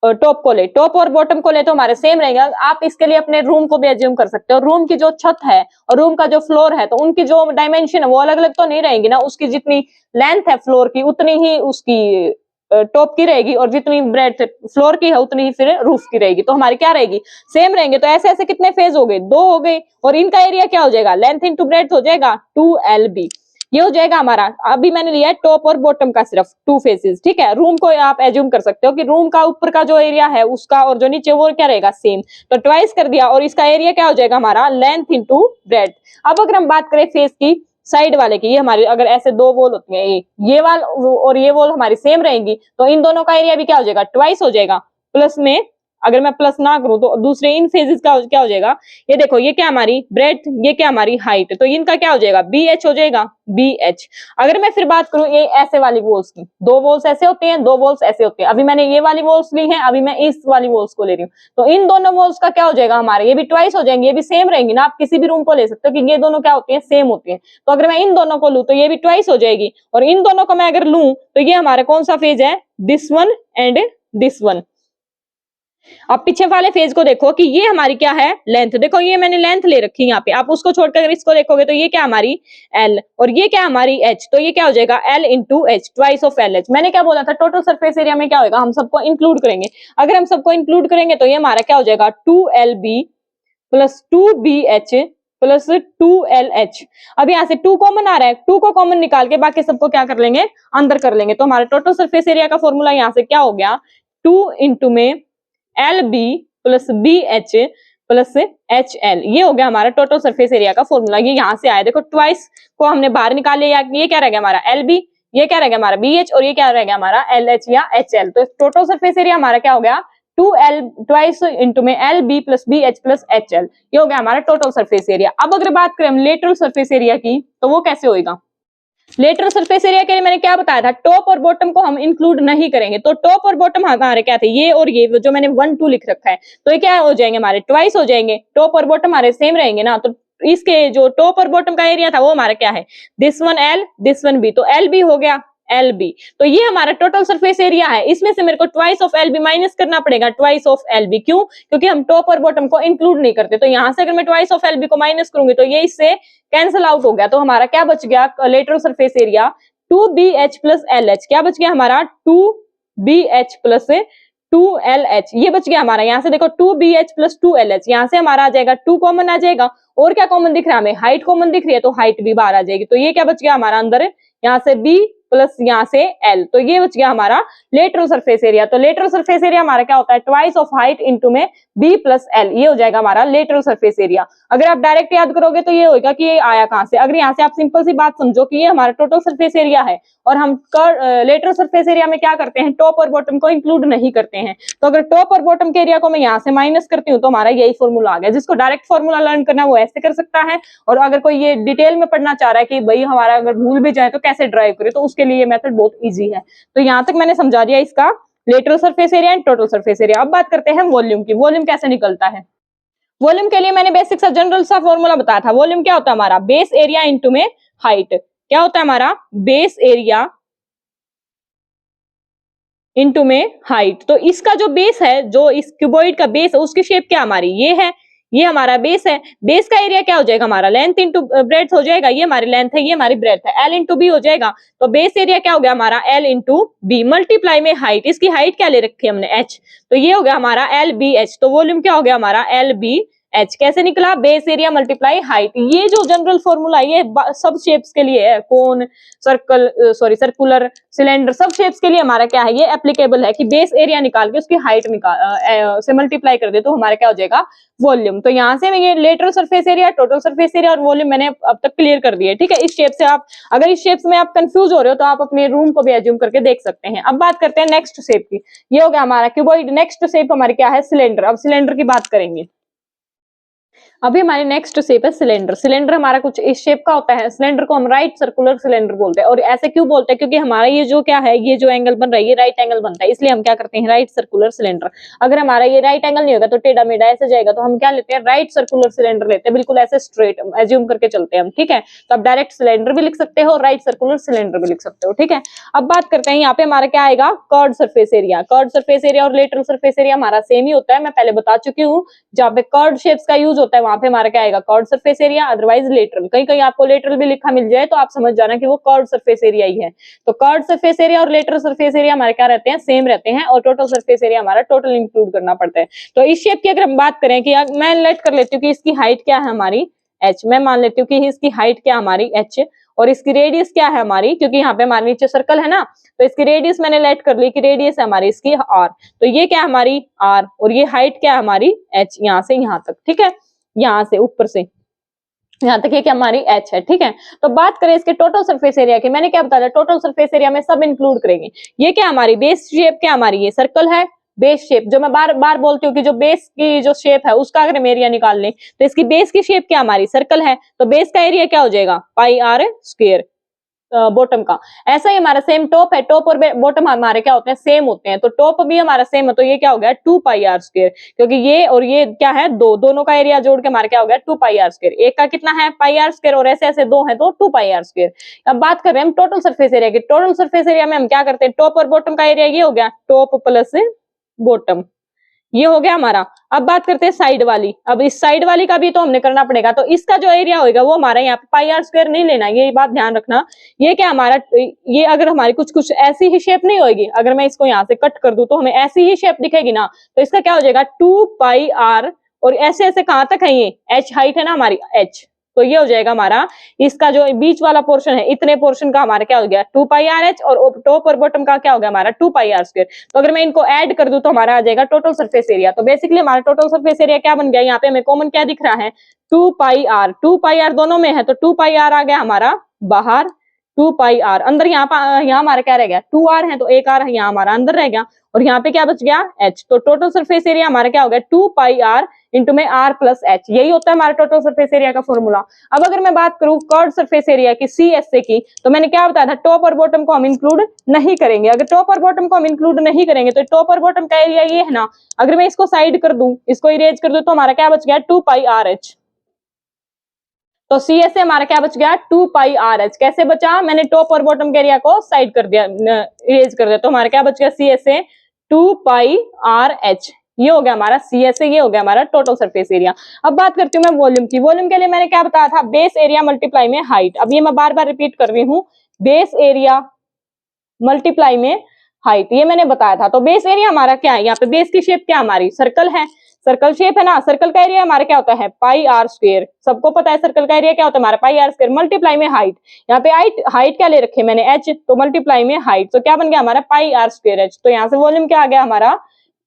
टॉप को ले, टॉप और बॉटम को ले तो हमारे सेम रहेगा। आप इसके लिए अपने रूम को भी एज्यूम कर सकते हो, रूम की जो छत है और रूम का जो फ्लोर है, तो उनकी जो डायमेंशन है वो अलग अलग तो नहीं रहेंगी ना, उसकी जितनी लेंथ है फ्लोर की उतनी ही उसकी टॉप की रहेगी, और जितनी ब्रेड्थ फ्लोर की है उतनी ही फिर रूफ की रहेगी, तो हमारी क्या रहेगी, सेम रहेंगे। तो ऐसे ऐसे कितने फेज हो गए, 2 हो गए, और इनका एरिया क्या हो जाएगा, लेंथ इंटू ब्रेड्थ हो जाएगा 2LB, ये हो जाएगा हमारा। अभी मैंने लिया है टॉप और बॉटम का सिर्फ 2 फेसेस। ठीक है, रूम को आप एज्यूम कर सकते हो कि रूम का ऊपर का जो एरिया है उसका और जो नीचे वो क्या रहेगा सेम, तो ट्वाइस कर दिया, और इसका एरिया क्या हो जाएगा हमारा लेंथ इंटू ब्रेड्थ। अब अगर हम बात करें फेस की साइड वाले की, ये हमारी अगर ऐसे 2 वॉल होती है, ये वाल और ये वॉल हमारी सेम रहेंगी, तो इन दोनों का एरिया भी क्या हो जाएगा, ट्वाइस हो जाएगा। प्लस में अगर मैं प्लस ना करूं तो दूसरे इन फेजेस का क्या हो जाएगा, ये देखो ये क्या हमारी ब्रेड्थ, ये क्या हमारी हाइट, तो इनका क्या हो जाएगा BH हो जाएगा, BH। अगर मैं फिर बात करूं ये ऐसे वाली वॉल्स की, 2 वॉल्स ऐसे होते हैं, 2 वॉल्स ऐसे होते हैं। अभी मैंने ये वाली वॉल्स ली है, अभी मैं इस वाली वॉल्स को ले रही हूँ, तो इन दोनों वॉल्स का क्या हो जाएगा हमारे, ये भी ट्वाइस हो जाएंगे, ये भी सेम रहेंगी ना। आप किसी भी रूम को ले सकते हो कि ये दोनों क्या होती है, सेम होती है। तो अगर मैं इन दोनों को लूं तो ये भी ट्वाइस हो जाएगी, और इन दोनों को मैं अगर लूं तो ये हमारा कौन सा फेज है, this one and this one. अब पीछे वाले फेज को देखो कि ये हमारी क्या है, लेंथ। देखो ये मैंने लेंथ ले रखी है यहाँ पे, आप उसको छोड़कर इसको देखोगे तो ये क्या हमारी L और ये क्या हमारी H, तो ये क्या हो जाएगा L into H, twice of LH। मैंने क्या बोला था, टोटल सरफेस एरिया में क्या होगा, हम सबको इंक्लूड करेंगे। अगर हम सबको इंक्लूड करेंगे तो ये हमारा क्या हो जाएगा 2LB plus 2BH plus 2LH। अब यहाँ से 2 कॉमन आ रहा है, 2 को कॉमन निकाल के बाकी सबको क्या कर लेंगे, अंदर कर लेंगे। तो हमारा टोटल सरफेस एरिया का फॉर्मूला यहाँ से क्या हो गया, 2 इंटू में LB plus BH plus HL, ये हो गया हमारा टोटल सरफेस एरिया का फॉर्मूला। ये यहाँ से आया, देखो ट्वाइस को हमने बाहर निकाल लिया, ये क्या रह गया हमारा LB, ये क्या रह गया हमारा BH, और ये क्या रह गया हमारा LH या HL। तो टोटल सरफेस एरिया हमारा क्या हो गया 2L ट्वाइस इंटू में LB plus BH plus HL, ये हो गया हमारा टोटल सरफेस एरिया। अब अगर बात करें हम लेटरल सरफेस एरिया की, तो वो कैसे होगा, लेटरल सरफेस एरिया के लिए मैंने क्या बताया था, टॉप और बॉटम को हम इंक्लूड नहीं करेंगे। तो टॉप और बॉटम हमारे क्या थे, ये और ये जो मैंने 1 2 लिख रखा है, तो ये क्या हो जाएंगे हमारे ट्वाइस हो जाएंगे। टॉप और बॉटम हमारे सेम रहेंगे ना, तो इसके जो टॉप और बॉटम का एरिया था वो हमारा क्या है, this one L this one B, तो LB हो गया LB। तो ये हमारा टोटल सरफेस एरिया है, इसमें से मेरे को ट्वाइस ऑफ LB माइनस करना पड़ेगा, ट्वाइस ऑफ LB। क्यों, क्योंकि हम टॉप और बॉटम को इंक्लूड नहीं करते। तो यहां से अगर मैं ट्वाइस ऑफ LB को माइनस करूंगी तो ये इससे कैंसिल आउट हो गया, तो हमारा क्या बच गया lateral surface area 2BH plus LH, क्या बच गया हमारा 2BH प्लस 2LH, ये बच गया हमारा। यहाँ से देखो 2BH प्लस 2LH, यहाँ से हमारा आ जाएगा 2 कॉमन आ जाएगा, और क्या कॉमन दिख रहा है हमें, हाइट कॉमन दिख रही है, तो हाइट भी बाहर आ जाएगी। तो ये क्या बच गया हमारा अंदर, यहाँ से B प्लस यहाँ से L, तो ये बच गया हमारा लेटरल सरफेस एरिया। तो लेटरल सरफेस एरिया हमारा क्या होता है, ट्वाइस ऑफ हाइट इंटू में B प्लस L, ये हो जाएगा हमारा लेटरल सरफेस एरिया। अगर आप डायरेक्ट याद करोगे तो ये होगा कि ये आया कहां से। अगर यहाँ से आप सिंपल सी बात समझो कि ये हमारा टोटल सरफेस एरिया है, और हम लेटरल सरफेस एरिया में क्या करते हैं, टॉप और बॉटम को इंक्लूड नहीं करते हैं। तो अगर टॉप और बॉटम के एरिया को मैं यहाँ से माइनस करती हूँ तो हमारा यही फॉर्मूला आ गया। जिसको डायरेक्ट फॉर्मूला लर्न करना है वो ऐसे कर सकता है, और अगर कोई ये डिटेल में पढ़ना चाह रहा है कि भाई हमारा अगर भूल भी जाए तो कैसे ड्राइव करे, तो उसके लिए ये मेथड बहुत ईजी है। तो यहाँ तक मैंने समझा दिया इसका lateral surface area and total surface area. अब बात करते हैं वॉल्यूम की, वॉल्यूम कैसे निकलता है। वॉल्यूम के लिए मैंने बेसिक सा जनरल सा फॉर्मूला बताया था। वॉल्यूम क्या होता है हमारा, बेस एरिया इंटू में हाइट। क्या होता है हमारा, बेस एरिया इंटू में हाइट। तो इसका जो बेस है, जो इस क्यूबॉइड का बेस है, उसकी शेप क्या हमारी ये है, ये हमारा बेस है, बेस का एरिया क्या हो जाएगा हमारा लेंथ इंटू ब्रेड्थ हो जाएगा, ये हमारी लेंथ है, ये हमारी ब्रेड्थ है, एल इंटू बी हो जाएगा। तो बेस एरिया क्या हो गया हमारा एल इंटू बी मल्टीप्लाई में हाइट, इसकी हाइट क्या ले रखी है हमने एच, तो ये हो गया हमारा एल बी एच। तो वॉल्यूम क्या हो गया हमारा एल बी एच। कैसे निकला, बेस एरिया मल्टीप्लाई हाइट। ये जो जनरल फॉर्मूला ये सब शेप्स के लिए है, कोन, सर्कल, सॉरी सर्कुलर, सिलेंडर, सब शेप्स के लिए हमारा क्या है ये एप्लीकेबल है कि बेस एरिया निकाल के उसकी हाइट निकाल से मल्टीप्लाई कर दे तो हमारा क्या हो जाएगा वॉल्यूम। तो यहाँ से ये lateral surface area, total surface area और वॉल्यूम मैंने अब तक क्लियर कर दिया है, ठीक है। इस शेप से आप, अगर इस शेप में आप कंफ्यूज हो रहे हो तो आप अपने रूम को भी एज्यूम करके देख सकते हैं। अब बात करते हैं नेक्स्ट शेप की, ये हो गया हमारा क्यूबॉइड। नेक्स्ट शेप हमारी क्या है सिलेंडर। अब सिलेंडर की बात करेंगे। अभी हमारी नेक्स्ट शेप है सिलेंडर। सिलेंडर हमारा कुछ इस शेप का होता है। सिलेंडर को हम राइट सर्कुलर सिलेंडर बोलते हैं, और ऐसे क्यों बोलते हैं, क्योंकि हमारा ये जो क्या है, ये जो एंगल बन रहा है ये राइट एंगल बनता है, इसलिए हम क्या करते हैं राइट सर्कुलर सिलेंडर। अगर हमारा ये राइट एंगल नहीं होगा तो टेढ़ा मेढ़ा ऐसे जाएगा, तो हम क्या लेते हैं राइट सर्कुलर सिलेंडर लेते हैं, बिल्कुल ऐसे स्ट्रेट एज्यूम करके चलते हैं हम, ठीक है। तो आप डायरेक्ट सिलेंडर भी लिख सकते हो और राइट सर्कुलर सिलेंडर भी लिख सकते हो, ठीक है। अब बात करते हैं यहाँ पे हमारा क्या आएगा curved surface area. Curved surface area और लेटरल सरफेस एरिया हमारा सेम ही होता है, मैं पहले बता चुकी हूँ। जहाँ पे कर्व्ड शेप्स का यूज होता है वहां पे हमारा क्या आएगा curved surface area, otherwise lateral. कहीं कहीं आपको लेटरल भी लिखा मिल जाए तो आप समझ जाना कि वो कर्व्ड सरफेस एरिया ही है। तो कर्व्ड सरफेस एरिया और लेटरल सरफेस एरिया हमारे क्या रहते हैं सेम रहते हैं, और टोटल सरफेस एरिया हमारा टोटल इंक्लूड करना पड़ता है। तो इस शेप की अगर हम बात करें कि मैं लेट कर लेती हूँ कि इसकी हाइट क्या है हमारी h, मैं मान लेती हूँ कि इसकी हाइट क्या हमारी h और इसकी रेडियस क्या है हमारी, क्योंकि यहाँ पे हमारे नीचे सर्कल है ना, तो इसकी रेडियस मैंने लेट कर ली कि रेडियस है हमारी इसकी r। तो ये क्या हमारी r और ये हाइट क्या है हमारी h, यहाँ से यहाँ तक, ठीक है, यहाँ से ऊपर से यहाँ तक ये क्या हमारी h है, ठीक है। तो बात करें इसके टोटल सरफेस एरिया की, मैंने क्या बताया टोटल सरफेस एरिया में सब इंक्लूड करेंगे। ये क्या हमारी बेस शेप क्या हमारी ये सर्कल है, बेस शेप जो मैं बार बार बोलती हूँ कि जो बेस की जो शेप है उसका अगर हम एरिया निकाल लें तो इसकी बेस की शेप क्या हमारी सर्कल है, तो बेस का एरिया क्या हो जाएगा पाई आर स्क्वायर बॉटम का। ऐसा ही हमारा सेम टॉप है, टॉप और बॉटम हमारे क्या होते हैं सेम होते हैं, तो टॉप भी हमारा सेम है, तो ये क्या हो गया 2 पाई आर स्क्वायर, क्योंकि ये और ये क्या है दोनों का एरिया जोड़ के हमारे क्या हो गया 2 पाई आर स्क्वायर। एक का कितना है पाई आर स्क्वायर और ऐसे ऐसे दो है तो 2 पाई आर स्क्वायर। अब बात कर रहे हैं हम टोटल सरफेस एरिया की। टोटल सरफेस एरिया में हम क्या करते हैं टॉप और बॉटम का एरिया ये हो गया टॉप प्लस बॉटम, ये हो गया हमारा। अब बात करते हैं साइड वाली। अब इस साइड वाली का भी तो हमने करना पड़ेगा, तो इसका जो एरिया होगा वो हमारा यहाँ पे पाई आर स्क्वायर नहीं लेना, ये बात ध्यान रखना। ये क्या हमारा ये अगर हमारी कुछ ऐसी ही शेप नहीं होगी, अगर मैं इसको यहाँ से कट कर दूं तो हमें ऐसी ही शेप दिखेगी ना, तो इसका क्या हो जाएगा 2 पाई आर और ऐसे ऐसे कहां तक है ये h हाइट है ना हमारी h, तो ये हो जाएगा हमारा इसका जो बीच वाला पोर्शन है इतने पोर्शन का हमारा क्या हो गया 2 पाई आर एच और टॉप और बॉटम का क्या हो गया हमारा 2 पाई आर स्क्वायर। तो अगर मैं इनको ऐड कर दूं तो हमारा आ जाएगा टोटल सरफेस एरिया। तो बेसिकली हमारा टोटल सरफेस एरिया क्या बन गया, यहाँ पे हमें कॉमन क्या दिख रहा है 2 पाई आर। 2 पाई आर दोनों में है तो 2 पाई आर आ गया हमारा बाहर, 2 पाई आर अंदर, यहाँ हमारा क्या रह गया 2 आर है तो एक आर यहाँ हमारा अंदर रह गया, और यहाँ पे क्या बच गया h। तो टोटल सरफेस एरिया हमारा क्या हो गया 2 पाई आर इंटू में r प्लस h, यही होता है हमारा टोटल सरफेस एरिया का फॉर्मूला। अब अगर मैं बात करूं कर्व्ड सरफेस एरिया की CSA की, तो मैंने क्या बताया था टॉप और बॉटम को हम इंक्लूड नहीं करेंगे। अगर टॉप और बॉटम को हम इंक्लूड नहीं करेंगे तो टॉप और बॉटम का एरिया ये है ना, अगर मैं इसको साइड कर दूं, इसको इरेज कर दूं तो हमारा क्या बच गया 2 पाई आर एच। तो CSA हमारा क्या बच गया 2 पाई आर एच। कैसे बचा, मैंने टॉप और बॉटम के एरिया को साइड कर दिया, इरेज कर दिया, तो हमारा क्या बच गया CSA 2 पाई आर एच। ये हो गया हमारा CSA, ये हो गया हमारा टोटल सरफेस एरिया। अब बात करती हूँ मैं वॉल्यूम की। वॉल्यूम के लिए मैंने क्या बताया था बेस एरिया मल्टीप्लाई में हाइट। अब ये मैं बार बार रिपीट कर रही हूँ, बेस एरिया मल्टीप्लाई में हाइट, ये मैंने बताया था। तो बेस एरिया हमारा क्या है, यहाँ पे बेस की शेप क्या हमारी सर्कल है, सर्कल शेप है ना, सर्कल का एरिया हमारा क्या होता है पाई आर स्क्वायर, सबको पता है सर्कल का एरिया क्या होता है हमारा पाई आर स्क्वायर मल्टीप्लाई में हाइट। यहाँ पे हाइट क्या ले रखे मैंने h, तो मल्टीप्लाई में हाइट, तो क्या बन गया हमारा पाई आर स्क्वायर h। तो यहाँ से वॉल्यूम क्या आ गया हमारा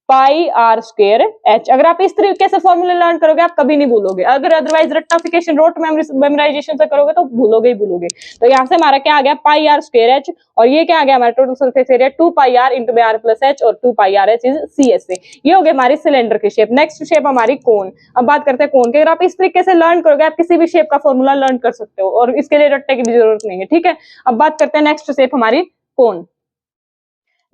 पाई आर स्क्वायर एच। अगर आप इस तरीके से फॉर्मूला लर्न करोगे आप कभी नहीं भूलोगे, अगर अदरवाइज रट्टाफिकेशन रोट मेमोराइजेशन से करोगे तो भूलोगे ही भूलोगे। तो यहाँ से हमारा क्या आ गया पाई आर स्क्वायर एच, और ये क्या आ गया हमारा total surface area 2 pi r into r plus h, और 2 pi r h is CSA। ये हो गई हमारी सिलेंडर की शेप। नेक्स्ट शेप हमारी कोन। अब बात करते हैं कोन की। अगर आप इस तरीके से लर्न करोगे आप किसी भी शेप का फॉर्मूला लर्न कर सकते हो, और इसके लिए रट्टे की भी जरूरत नहीं है, ठीक है। अब बात करते हैं नेक्स्ट शेप हमारी कोन।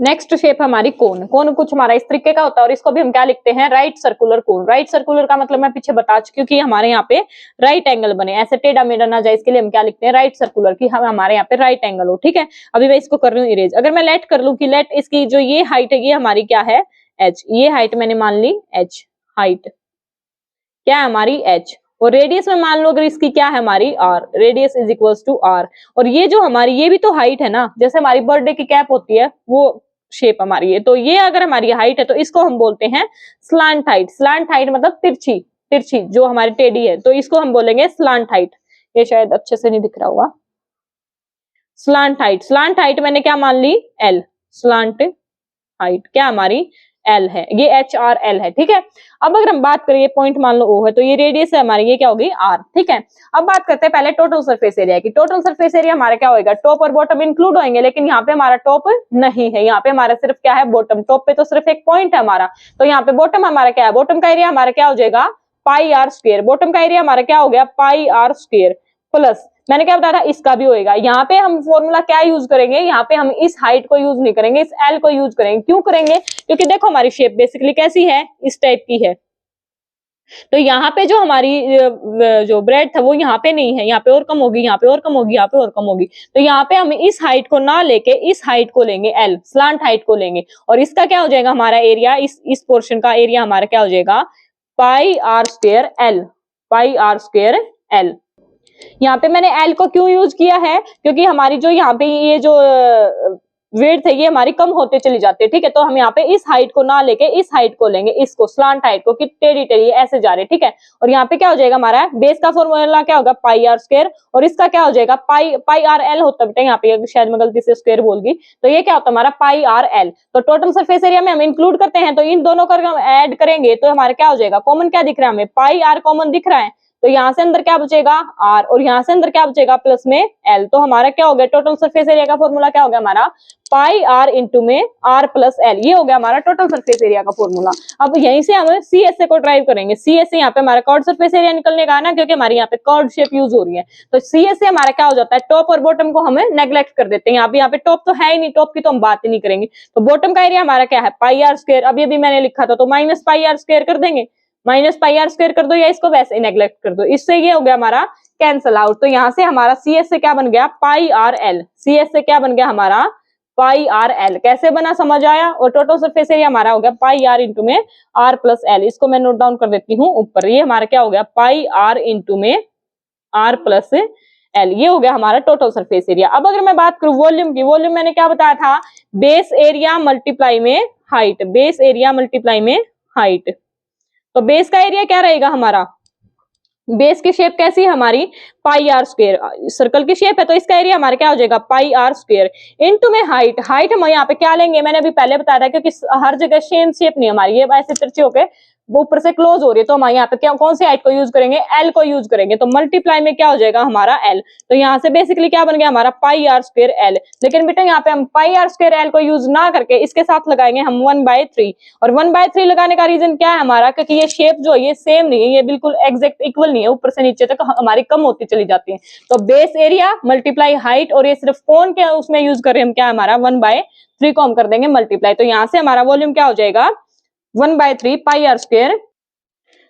नेक्स्ट शेप हमारी कोन। कोन कुछ हमारा इस तरीके का होता है, और इसको भी हम क्या लिखते हैं right circular cone. Right circular का मतलब मैं पीछे बता चुकी हूँ कि हमारे यहाँ पे राइट एंगल बने, ऐसे टेढ़ा मेढ़ा ना जाए, इसके लिए हम क्या लिखते हैं राइट सर्कुलर की हमारे यहाँ पे राइट एंगल हो, ठीक है। अभी मैं इसको कर रही हूँ इरेज। अगर मैं लेट कर लूँ कि लेट इसकी जो ये हाइट है ये हमारी क्या है h, ये हाइट मैंने मान ली h हाइट, क्या है हमारी h, और रेडियस में मान लो अगर इसकी क्या है हमारी r, radius is equals to r। और ये जो हमारी ये भी तो हाइट है ना, जैसे हमारी बर्थडे की कैप होती है वो शेप हमारी है, तो ये अगर हमारी हाइट है तो इसको हम बोलते हैं स्लांट हाइट। स्लांट हाइट मतलब तिरछी, तिरछी जो हमारी टेढ़ी है, तो इसको हम बोलेंगे स्लांट हाइट। ये शायद अच्छे से नहीं दिख रहा होगा। स्लांट हाइट, स्लांट हाइट मैंने क्या मान ली l, स्लांट हाइट क्या हमारी l है, ये h r l है, ठीक है। अब अगर हम बात करें, पॉइंट मान लो o है, तो ये रेडियस है हमारी, ये क्या होगी r, ठीक है। अब बात करते हैं पहले टोटल सरफेस एरिया की। टोटल सरफेस एरिया हमारा क्या होगा, टॉप और बॉटम इंक्लूड होंगे, लेकिन यहाँ पे हमारा टॉप नहीं है, यहाँ पे हमारा सिर्फ क्या है बॉटम। टॉप पे तो सिर्फ एक पॉइंट है हमारा, तो यहाँ पे बॉटम हमारा क्या है, बॉटम का एरिया हमारा क्या हो जाएगा पाई आर स्क्वायर। बॉटम का एरिया हमारा क्या हो गया पाई आर स्क्वायर, प्लस मैंने क्या बताया था इसका भी होएगा। यहाँ पे हम फॉर्मूला क्या यूज करेंगे, यहाँ पे हम इस हाइट को यूज नहीं करेंगे, इस एल को यूज करेंगे। क्यों करेंगे, क्योंकि देखो हमारी शेप बेसिकली कैसी है, इस टाइप की है, तो यहाँ पे जो हमारी जो ब्रेड था वो यहाँ पे नहीं है, यहाँ पे और कम होगी, यहाँ पे और कम होगी, यहाँ पे और कम होगी, तो यहाँ पे हम इस हाइट को ना लेके इस हाइट को लेंगे, एल स्लांट हाइट को लेंगे, और इसका क्या हो जाएगा हमारा एरिया, इस पोर्शन का एरिया हमारा क्या हो जाएगा pi r square l, pi r square l. यहाँ पे मैंने एल को क्यों यूज किया है, क्योंकि हमारी जो यहाँ पे ये जो विड्थ है ये हमारी कम होते चली जाती है, ठीक है। तो हम यहाँ पे इस हाइट को ना लेके इस हाइट को लेंगे, इसको स्लांट हाइट को, कि टेढ़ी टेढ़ी ऐसे जा रहे, ठीक है। और यहाँ पे क्या हो जाएगा हमारा बेस का फॉर्मूला क्या होगा पाई आर स्क्वायर, और इसका क्या हो जाएगा पाई आर एल होता बेटा, यहाँ पे शायद मैं गलती से स्क्वायर बोल गई, तो ये क्या होता है हमारा पाई आर एल। तो टोटल सरफेस एरिया में हम इंक्लूड करते हैं, तो इन दोनों को हम ऐड करेंगे तो हमारा क्या हो जाएगा, कॉमन क्या दिख रहा है हमें, पाई आर कॉमन दिख रहा है, तो यहाँ से अंदर क्या बचेगा r, और यहाँ से अंदर क्या बचेगा प्लस में l। तो हमारा क्या हो गया टोटल सरफेस एरिया का फॉर्मूला क्या हो गया हमारा पाई r इंटू में r प्लस एल, ये हो गया हमारा टोटल सरफेस एरिया का फॉर्मूला। अब यहीं से हम CSA को ड्राइव करेंगे। CSA यहाँ पे हमारा कर्व्ड सरफेस एरिया निकलने का है ना, क्योंकि हमारे यहाँ पे कर्व्ड शेप यूज हो रही है, तो CSA हमारा क्या हो जाता है, टॉप और बॉटम को हमें नेग्लेक्ट कर देते हैं। यहाँ पे टॉप तो है ही नहीं, टॉप की तो हम बात ही नहीं करेंगे, तो बॉटम का एरिया हमारा क्या है पाई आर स्क्वायर। अब ये भी मैंने लिखा था, तो माइनस पाई आर स्क्वायर कर देंगे, माइनस पाई आर स्क्वायर कर दो, या इसको वैसे ही नेग्लेक्ट कर दो, इससे ये हो गया हमारा कैंसल आउट। तो यहाँ से हमारा CSA क्या बन गया पाई आर एल, CSA क्या बन गया हमारा पाई आर एल। कैसे बना समझ आया, और टोटल सरफेस एरिया हमारा हो गया पाई आर इंटू में आर प्लस एल, इसको मैं नोट डाउन कर देती हूँ ऊपर, ये हमारा क्या हो गया पाई आर इंटू में आर प्लस एल, ये हो गया हमारा टोटल सरफेस एरिया। अब अगर मैं बात करूं वॉल्यूम की, वॉल्यूम मैंने क्या बताया था बेस एरिया मल्टीप्लाई में हाइट, बेस एरिया मल्टीप्लाई में हाइट। तो बेस का एरिया क्या रहेगा हमारा, बेस की शेप कैसी है हमारी पाई आर स्क्वायर, सर्कल की शेप है, तो इसका एरिया हमारा क्या हो जाएगा पाई आर स्क्वायर इनटू में हाइट। हाइट हम यहाँ पे क्या लेंगे, मैंने अभी पहले बताया था, क्योंकि हर जगह सेम शेप नहीं हमारी, ये ऐसे तिरछी होके वो ऊपर से क्लोज हो रही है, तो हम यहाँ पे क्या कौन सी हाइट को यूज करेंगे, एल को यूज करेंगे, तो मल्टीप्लाई में क्या हो जाएगा हमारा एल। तो यहाँ से बेसिकली क्या बन गया हमारा पाई आर स्क्वायर एल, लेकिन बेटा यहाँ पे हम पाई आर स्क्वायर एल को यूज ना करके इसके साथ लगाएंगे हम 1/3, और 1/3 लगाने का रीजन क्या है हमारा, क्योंकि ये शेप जो है ये सेम नहीं है, ये बिल्कुल एग्जैक्ट इक्वल नहीं है, ऊपर से नीचे तक हमारी कम होती चली जाती है। तो बेस एरिया मल्टीप्लाई हाइट, और ये सिर्फ कौन के उसमें यूज कर रहे हैं हम, क्या हमारा 1/3 को हम कर देंगे मल्टीप्लाई, तो यहाँ से हमारा वॉल्यूम क्या हो जाएगा 1/3 पाई आर स्क्वायर।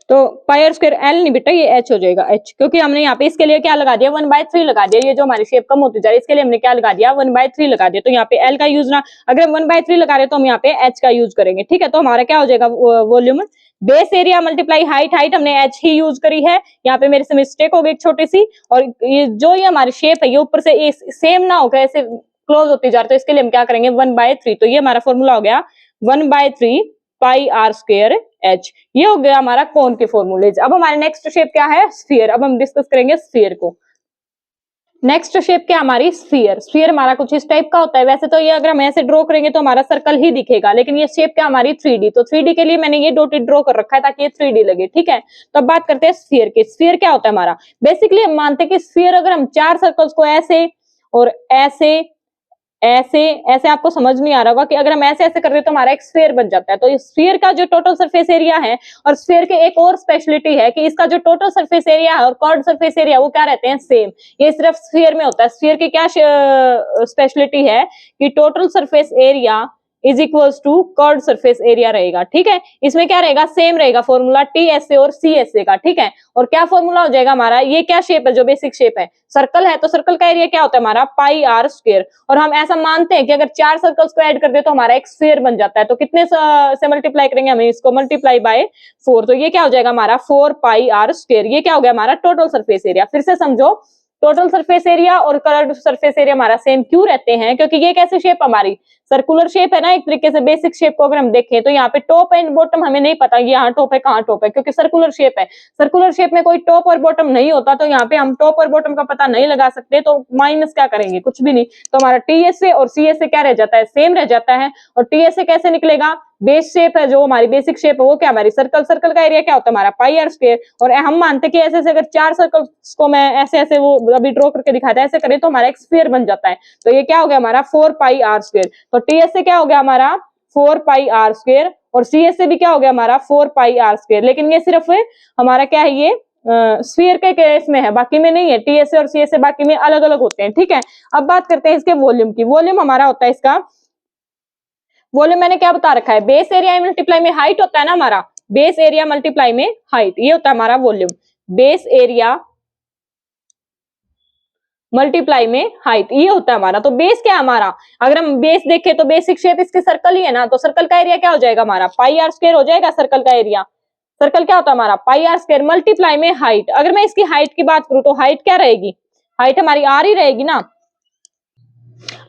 तो पाई आर स्क्वायर एल नहीं बेटा, ये एच हो जाएगा एच, क्योंकि हमने यहाँ पे इसके लिए क्या लगा दिया 1/3 लगा दिया, ये जो हमारी शेप कम होती जा रही है इसके लिए हमने क्या लगा दिया 1/3 लगा दिया। तो यहाँ पे एल का यूज ना, अगर हम 1/3 लगा रहे तो हम यहाँ पे एच का यूज करेंगे, ठीक है। तो हमारा क्या हो जाएगा volume base area multiply height, height हमने एच ही यूज करी है, यहाँ पे मेरे से मिस्टेक हो गई एक छोटी सी, और ये जो ये हमारी शेप है ये ऊपर से सेम ना होकर ऐसे क्लोज होती जा रही है, तो इसके लिए हम क्या करेंगे 1/3। तो ये हमारा फॉर्मूला हो गया 1/3 पाई आर स्क्वायर एच, ये हो गया हमारा कोन के फॉर्मूलेज। अब हमारे नेक्स्ट शेप क्या है स्फीयर, अब हम डिस्कस करेंगे स्फीयर को। नेक्स्ट शेप क्या हमारी स्फीयर, स्फीयर हमारा कुछ इस टाइप का होता है। वैसे तो ये अगर हम ऐसे ड्रॉ करेंगे तो हमारा सर्कल ही दिखेगा, लेकिन ये शेप क्या हमारी 3D, तो 3D के लिए मैंने ये डॉटेड ड्रॉ कर रखा है ताकि ये 3D लगे, ठीक है। तो अब बात करते हैं स्फीयर की। स्फीयर क्या होता है हमारा, बेसिकली हम मानते हैं कि स्फीयर अगर हम 4 सर्कल्स को ऐसे और ऐसे ऐसे ऐसे, आपको समझ नहीं आ रहा होगा कि अगर हम ऐसे ऐसे कर रहे हैं तो हमारा एक स्फीयर बन जाता है। तो इस स्फीयर का जो टोटल सरफेस एरिया है, और स्फीयर के एक और स्पेशलिटी है कि इसका जो टोटल सरफेस एरिया है और कर्व्ड सरफेस एरिया वो क्या रहते हैं सेम, ये सिर्फ स्फीयर में होता है। स्फीयर की क्या स्पेशलिटी है कि total surface area is equals to curved surface area रहेगा। ठीक है, इसमें क्या रहेगा, सेम रहेगा फॉर्मूला TSA और CSA का। ठीक है, और क्या फॉर्मूला हो जाएगा हमारा, ये क्या शेप है, जो बेसिक शेप है सर्कल है, तो सर्कल का एरिया क्या होता है हमारा पाई आर स्क्वायर। और हम ऐसा मानते हैं कि अगर 4 सर्कल्स को ऐड कर दे तो हमारा एक स्फीयर बन जाता है। तो कितने से मल्टीप्लाई करेंगे, हमें इसको मल्टीप्लाई बाय 4, तो ये क्या हो जाएगा हमारा 4 पाई आर स्क्वायर। ये क्या हो गया हमारा टोटल सरफेस एरिया। फिर से समझो, टोटल सरफेस एरिया और कर्व्ड सरफेस एरिया हमारा सेम क्यों रहते हैं, क्योंकि ये कैसे शेप हमारी सर्कुलर शेप है ना, एक तरीके से बेसिक शेप को अगर हम देखें तो यहाँ पे टॉप एंड बॉटम हमें नहीं पता कि यहाँ टॉप है कहाँ टॉप है, क्योंकि सर्कुलर शेप है। सर्कुलर शेप में कोई टॉप और बॉटम नहीं होता, तो यहाँ पे हम टॉप और बॉटम का पता नहीं लगा सकते, तो माइनस क्या करेंगे, कुछ भी नहीं। तो हमारा TSA और CSA क्या रह जाता है, सेम रह जाता है। और TSA कैसे निकलेगा, बेस शेप है जो हमारी बेसिक शेप है वो क्या हमारी सर्कल, सर्कल का एरिया क्या होता है हमारा पाई आर स्क्वायर। और हम मानते कि ऐसे ऐसे अगर 4 सर्कल्स को मैं ऐसे ऐसे वो अभी ड्रॉ करके दिखाता है, ऐसे करें तो हमारा एक स्फीयर बन जाता है। तो ये क्या हो गया हमारा 4 पाई आर स्क्वायर। तो TSA क्या हो गया हमारा 4 पाई आर स्क्वायर और CSA भी क्या हो गया हमारा 4 पाई आर स्क्वायर। लेकिन ये सिर्फ हमारा क्या है, ये स्फीयर के केस में है, बाकी में नहीं है। TSA और CSA बाकी में अलग अलग होते हैं। ठीक है, अब बात करते हैं इसके वॉल्यूम की। वॉल्यूम हमारा होता है इसका, वॉल्यूम मैंने क्या बता रखा है, बेस एरिया मल्टीप्लाई में हाइट होता है ना हमारा, बेस एरिया मल्टीप्लाई में हाइट, ये होता है हमारा वॉल्यूम। बेस एरिया मल्टीप्लाई में हाइट, ये होता है हमारा। तो बेस क्या है हमारा, अगर हम बेस देखें तो बेसिक शेप इसकी सर्कल ही है ना, तो सर्कल का एरिया क्या हो जाएगा हमारा पाई आर स्क्वायर हो जाएगा। सर्कल का एरिया, सर्कल क्या होता है हमारा पाई आर स्क्वायर मल्टीप्लाई में हाइट। अगर मैं इसकी हाइट की बात करूं तो हाइट क्या रहेगी, हाइट हमारी आर ही रहेगी ना,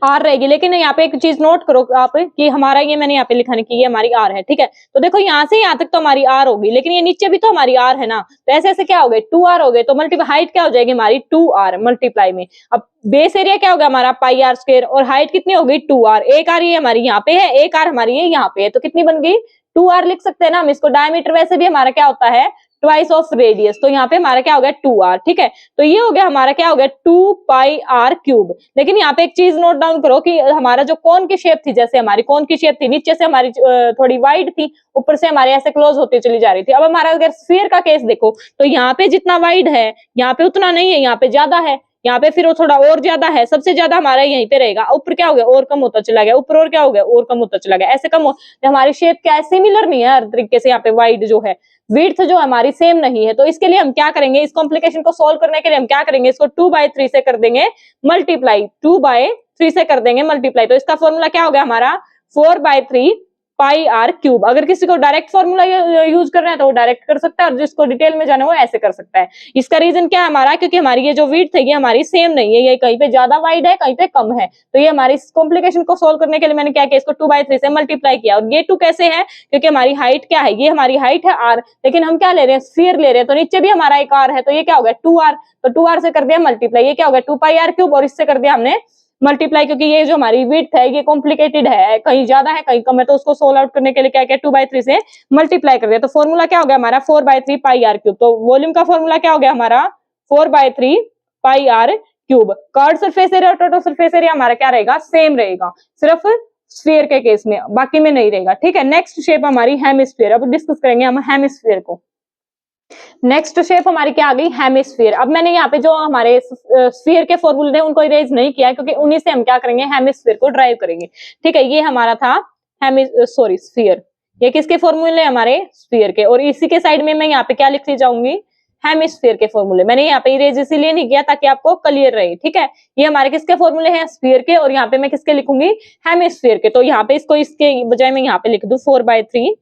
आर रहेगी। लेकिन यहाँ पे एक चीज नोट करो आप कि हमारा ये मैंने यहाँ पे लिखा है कि ये हमारी आर है। ठीक है, तो देखो यहाँ से यहाँ तक तो हमारी आर होगी, लेकिन ये नीचे भी तो हमारी आर है ना, तो ऐसे ऐसे क्या हो गए 2R हो गए। तो मल्टीप्लाई हाइट क्या हो जाएगी हमारी 2R मल्टीप्लाई में। अब बेस एरिया क्या होगा हमारा पाई आर स्क्वायर और हाइट कितनी होगी 2R। एक आर ये हमारी यहाँ पे है, एक आर हमारी ये यहाँ पे है, तो कितनी बन गई 2R लिख सकते हैं ना हम इसको। डायमीटर वैसे भी हमारा क्या होता है ट्वाइस ऑफ रेडियस, तो यहाँ पे हमारा क्या हो गया 2R। ठीक है, तो ये हो गया हमारा क्या हो गया 2 पाई आर क्यूब। लेकिन यहाँ पे एक चीज नोट डाउन करो कि हमारा जो कोन की शेप थी, जैसे हमारी कोन की शेप थी नीचे से हमारी थोड़ी वाइड थी, ऊपर से हमारे ऐसे क्लोज होती चली जा रही थी। अब हमारा अगर स्फीयर का केस देखो तो यहाँ पे जितना वाइड है यहाँ पे उतना नहीं है, यहाँ पे ज्यादा है, यहाँ पे फिर वो थोड़ा और ज्यादा है, सबसे ज्यादा हमारा यहीं पे रहेगा। ऊपर क्या हो गया और कम होता चला गया, ऊपर और क्या हो गया और कम होता चला गया, ऐसे कम हो। हमारी शेप क्या है सिमिलर नहीं है हर तरीके से, यहाँ पे वाइड जो है विड्थ जो हमारी सेम नहीं है। तो इसके लिए हम क्या करेंगे, इस कॉम्प्लिकेशन को सोल्व करने के लिए हम क्या करेंगे, इसको 2/3 से कर देंगे मल्टीप्लाई, 2/3 से कर देंगे मल्टीप्लाई। तो इसका फॉर्मूला क्या हो गया हमारा 4/3 पाई आर क्यूब। अगर किसी को डायरेक्ट फॉर्मूला यूज करना है तो वो डायरेक्ट कर सकता है, और जिसको डिटेल में जाना है वो ऐसे कर सकता है। इसका रीजन क्या है हमारा, क्योंकि हमारी ये जो विड्थ है ये हमारी सेम नहीं है, ये कहीं पे ज्यादा वाइड है कहीं पे कम है। तो ये हमारी इस कॉम्प्लिकेशन को सोल्व करने के लिए मैंने क्या किया, इसको 2/3 से मल्टीप्लाई किया। और ये 2 कैसे है, क्योंकि हमारी हाइट क्या है, ये हमारी हाइट है r, लेकिन हम क्या ले रहे हैं स्फीयर ले रहे हैं, तो नीचे भी हमारा एक r है, तो ये क्या हो गया 2r। तो 2r से कर दिया मल्टीप्लाई, ये क्या हो गया 2 पाई आर क्यूब, और इससे कर दिया हमने मल्टीप्लाई, क्योंकि ये जो हमारी विड्थ है ये कॉम्प्लिकेटेड है, कहीं ज्यादा है कहीं कम है, तो उसको सोल्व आउट करने के लिए क्या किया 2/3 से मल्टीप्लाई कर दिया। तो फॉर्मूला क्या हो गया हमारा 4/3 पाई आर क्यूब। तो वॉल्यूम का फॉर्मूला क्या हो गया हमारा 4/3 pi r cube. Curved surface area और टोटल सरफेस एरिया हमारा क्या रहेगा सेम रहेगा, सिर्फ स्फीयर के केस में, बाकी में नहीं रहेगा। ठीक है, नेक्स्ट शेप हमारी हेमिस्फीयर। अब डिस्कस करेंगे हम हेमिस्फीयर को। नेक्स्ट शेप हमारी क्या आ गई हेमिस्फीयर। अब मैंने यहाँ पे जो हमारे स्फीयर के फॉर्मूले हैं उनको इरेज नहीं किया, क्योंकि उन्हीं से हम क्या करेंगे हेमिस्फीयर को ड्राइव करेंगे। ठीक है, ये हमारा था स्फीयर, ये किसके फॉर्मूले हमारे स्फीयर के, और इसी के साइड में मैं यहाँ पे क्या लिखती जाऊंगी हेमिस्फीयर के फॉर्मूले। मैंने यहाँ पे इरेज इसीलिए नहीं किया ताकि आपको क्लियर रहे। ठीक है, ये हमारे किसके फॉर्मूले हैं स्फीयर के, और यहाँ पे मैं किसके लिखूंगी हेमिस्फीयर के। तो यहाँ पे इसको इसके बजाय मैं यहाँ पे लिख दूं 4/3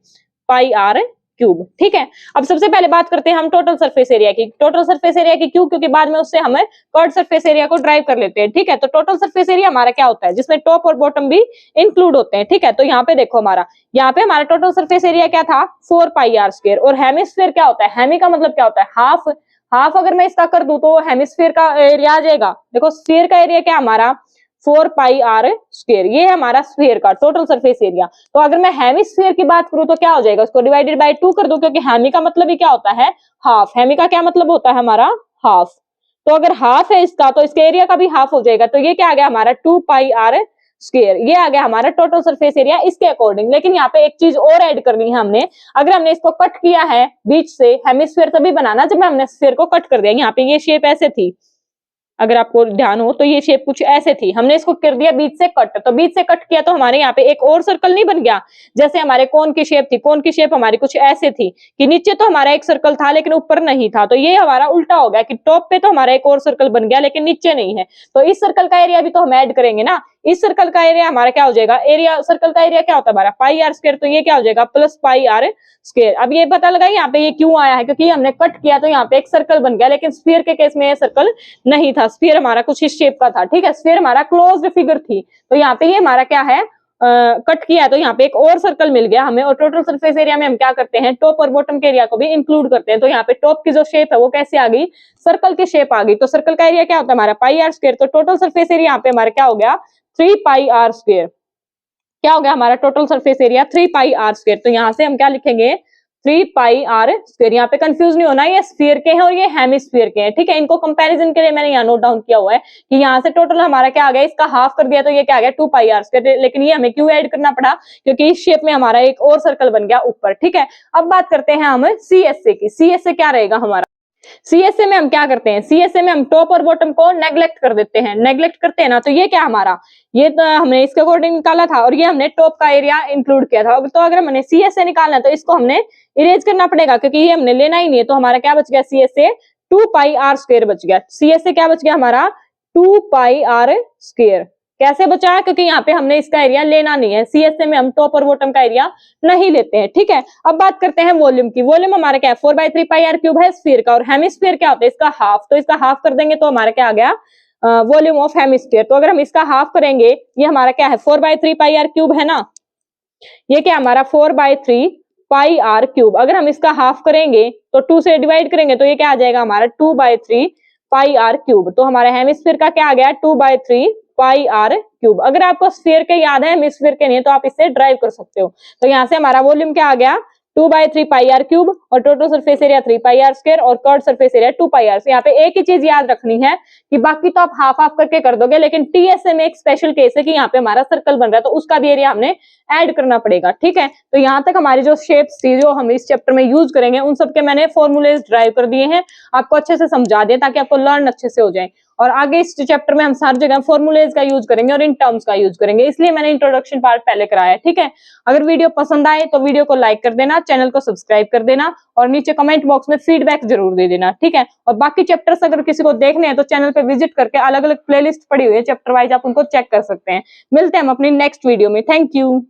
पाई आर क्यूब। ठीक है, अब सबसे पहले बात करते हैं हम टोटल सरफेस एरिया की। टोटल सरफेस एरिया की क्यों, क्योंकि बाद में उससे हमें कर्व्ड सरफेस एरिया को ड्राइव कर लेते हैं। ठीक है, तो टोटल सरफेस एरिया हमारा क्या होता है जिसमें टॉप और बॉटम भी इंक्लूड होते हैं। ठीक है, तो यहाँ पे देखो हमारा यहाँ पे हमारा टोटल सरफेस एरिया क्या था 4 पाई आर स्क्वायर। और हेमिस्फीयर क्या होता है, हेमी का मतलब क्या होता है हाफ, हाफ अगर मैं इसका कर दूं तो हेमिस्फीयर का एरिया आ जाएगा। देखो स्फीयर का एरिया क्या हमारा 4 पाई आर स्क्वायर, ये है हमारा स्फीयर का टोटल सरफेस एरिया। तो अगर मैं हेमिस्फीयर की बात करूं तो क्या हो जाएगा, उसको डिवाइडेड बाय 2 कर दूं, क्योंकि हेमी का मतलब ही क्या होता है हाफ। हेमी का क्या मतलब होता है हमारा हाफ। तो अगर हाफ है इसका तो इसके एरिया का भी हाफ हो जाएगा। तो ये क्या आ गया हमारा 2 पाई आर स्क्वायर, ये आ गया हमारा टोटल सरफेस एरिया इसके अकॉर्डिंग। लेकिन यहाँ पे एक चीज और ऐड करनी है हमने, अगर हमने इसको कट किया है बीच से, हेमिस्फीयर तभी बनाना जब हमने स्फीयर को कट कर दिया। यहाँ पे ये शेप ऐसे थी, अगर आपको ध्यान हो तो ये शेप कुछ ऐसे थी, हमने इसको कर दिया बीच से कट, तो बीच से कट किया तो हमारे यहाँ पे एक और सर्कल नहीं बन गया। जैसे हमारे कोन की शेप थी, कोन की शेप हमारी कुछ ऐसे थी कि नीचे तो हमारा एक सर्कल था लेकिन ऊपर नहीं था, तो ये हमारा उल्टा हो गया कि टॉप पे तो हमारा एक और सर्कल बन गया लेकिन नीचे नहीं है। तो इस सर्कल का एरिया भी तो हम ऐड करेंगे ना, इस सर्कल का एरिया हमारा क्या हो जाएगा, एरिया सर्कल का एरिया क्या होता है हमारा पाई आर स्क्वायर, तो ये क्या हो जाएगा प्लस पाई आर स्क्वायर। अब ये पता लगा यहाँ पे ये क्यों आया है, क्योंकि हमने कट किया तो यहाँ पे एक सर्कल बन गया, लेकिन स्फीयर के केस में ये सर्कल नहीं था, स्फीयर हमारा कुछ इस शेप का था, ठीक है, स्फीयर हमारा क्लोज्ड फिगर थी। तो यहाँ पे ये हमारा क्या है, कट किया है तो यहाँ पे एक और सर्कल मिल गया हमें। और टोटल सरफेस एरिया में हम क्या करते हैं, टॉप और बॉटम के एरिया को भी इंक्लूड करते हैं। तो यहाँ पे टॉप की जो शेप है वो कैसे आ गई, सर्कल की शेप आ गई। तो सर्कल का एरिया क्या होता है हमारा पाई आर स्क्वायर, तो टोटल सरफेस एरिया यहाँ पे हमारा क्या हो गया 3 पाई आर स्क्वायर। क्या हो गया हमारा total surface area 3 pi r square. तो यहाँ से हम क्या लिखेंगे 3 पाई आर स्क्वायर। यहाँ पे कंफ्यूज नहीं होना, ये स्फीयर के हैं और ये हेमिस्फीयर के हैं, ठीक है। इनको कंपैरिजन के लिए मैंने यहाँ नोट डाउन किया हुआ है कि यहाँ से टोटल हमारा क्या आ गया, इसका हाफ कर दिया तो ये क्या आ गया 2 पाई आर स्क्वायर, लेकिन ये हमें क्यों ऐड करना पड़ा, क्योंकि इस शेप में हमारा एक और सर्कल बन गया ऊपर, ठीक है। अब बात करते हैं हम सीएसए की। सीएसए क्या रहेगा हमारा, सीएसए में हम क्या करते हैं, सीएसए में हम टॉप और बॉटम को नेग्लेक्ट कर देते हैं, नेग्लेक्ट करते हैं ना, तो ये क्या हमारा, ये तो हमने इसके अकॉर्डिंग निकाला था और ये हमने टॉप का एरिया इंक्लूड किया था। तो अगर हमने सीएसए निकालना है तो इसको हमने इरेज करना पड़ेगा, क्योंकि ये हमने लेना ही नहीं है। तो हमारा क्या बच गया सीएसए 2 पाई आर स्क्वायर बच गया। सीएसए क्या बच गया हमारा 2 पाई आर स्क्वायर। कैसे बचा है, क्योंकि यहाँ पे हमने इसका एरिया लेना नहीं है, सीएसए में हम टॉप और बॉटम का एरिया नहीं लेते हैं, ठीक है। अब बात करते हैं वॉल्यूम की। वॉल्यूम हमारा क्या है 4/3 पाई आर क्यूब है स्फीयर का, और हेमिस्फीयर क्या होता है इसका हाफ, तो इसका हाफ कर देंगे तो हमारा क्या आ गया वॉल्यूम ऑफ हेमिस्फीयर। तो अगर हम इसका हाफ करेंगे, ये हमारा क्या है 4/3 पाई आर क्यूब है ना, ये क्या हमारा 4/3 पाई आर क्यूब। अगर हम इसका हाफ करेंगे तो 2 से डिवाइड करेंगे तो ये क्या आ जाएगा हमारा 2/3 पाई आर क्यूब। तो हमारा हेमिस्फीयर का क्या आ गया 2/3 पाई आर क्यूब। अगर आपको स्फीयर के याद है हेमिस्फीयर के नहीं तो आप इससे ड्राइव कर सकते हो। तो यहाँ से हमारा वॉल्यूम क्या आ गया 2/3 पाई आर क्यूब, और total surface area 3 pi r square, और curve surface area 2 pi r. यहाँ पे एक ही चीज याद रखनी है कि बाकी तो आप हाफ हाफ करके कर दोगे, लेकिन टीएसए में एक स्पेशल केस है कि यहाँ पे हमारा सर्कल बन रहा है तो उसका भी एरिया हमने ऐड करना पड़ेगा, ठीक है। तो यहाँ तक हमारी जो शेप्स थी जो हम इस चैप्टर में यूज करेंगे उन सबके मैंने फॉर्मूलेज ड्राइव कर दिए हैं, आपको अच्छे से समझा दिए ताकि आपको लर्न अच्छे से हो जाए। और आगे इस चैप्टर में हम हर जगह फॉर्मूलेज का यूज करेंगे और इन टर्म्स का यूज करेंगे, इसलिए मैंने इंट्रोडक्शन पार्ट पहले कराया है, ठीक है। अगर वीडियो पसंद आए तो वीडियो को लाइक कर देना, चैनल को सब्सक्राइब कर देना और नीचे कमेंट बॉक्स में फीडबैक जरूर दे देना, ठीक है। और बाकी चैप्टर्स अगर किसी को देखने हैं तो चैनल पे विजिट करके अलग अलग प्लेलिस्ट पड़ी हुई है चैप्टर वाइज, आप उनको चेक कर सकते हैं। मिलते हैं हम अपनी नेक्स्ट वीडियो में। Thank you.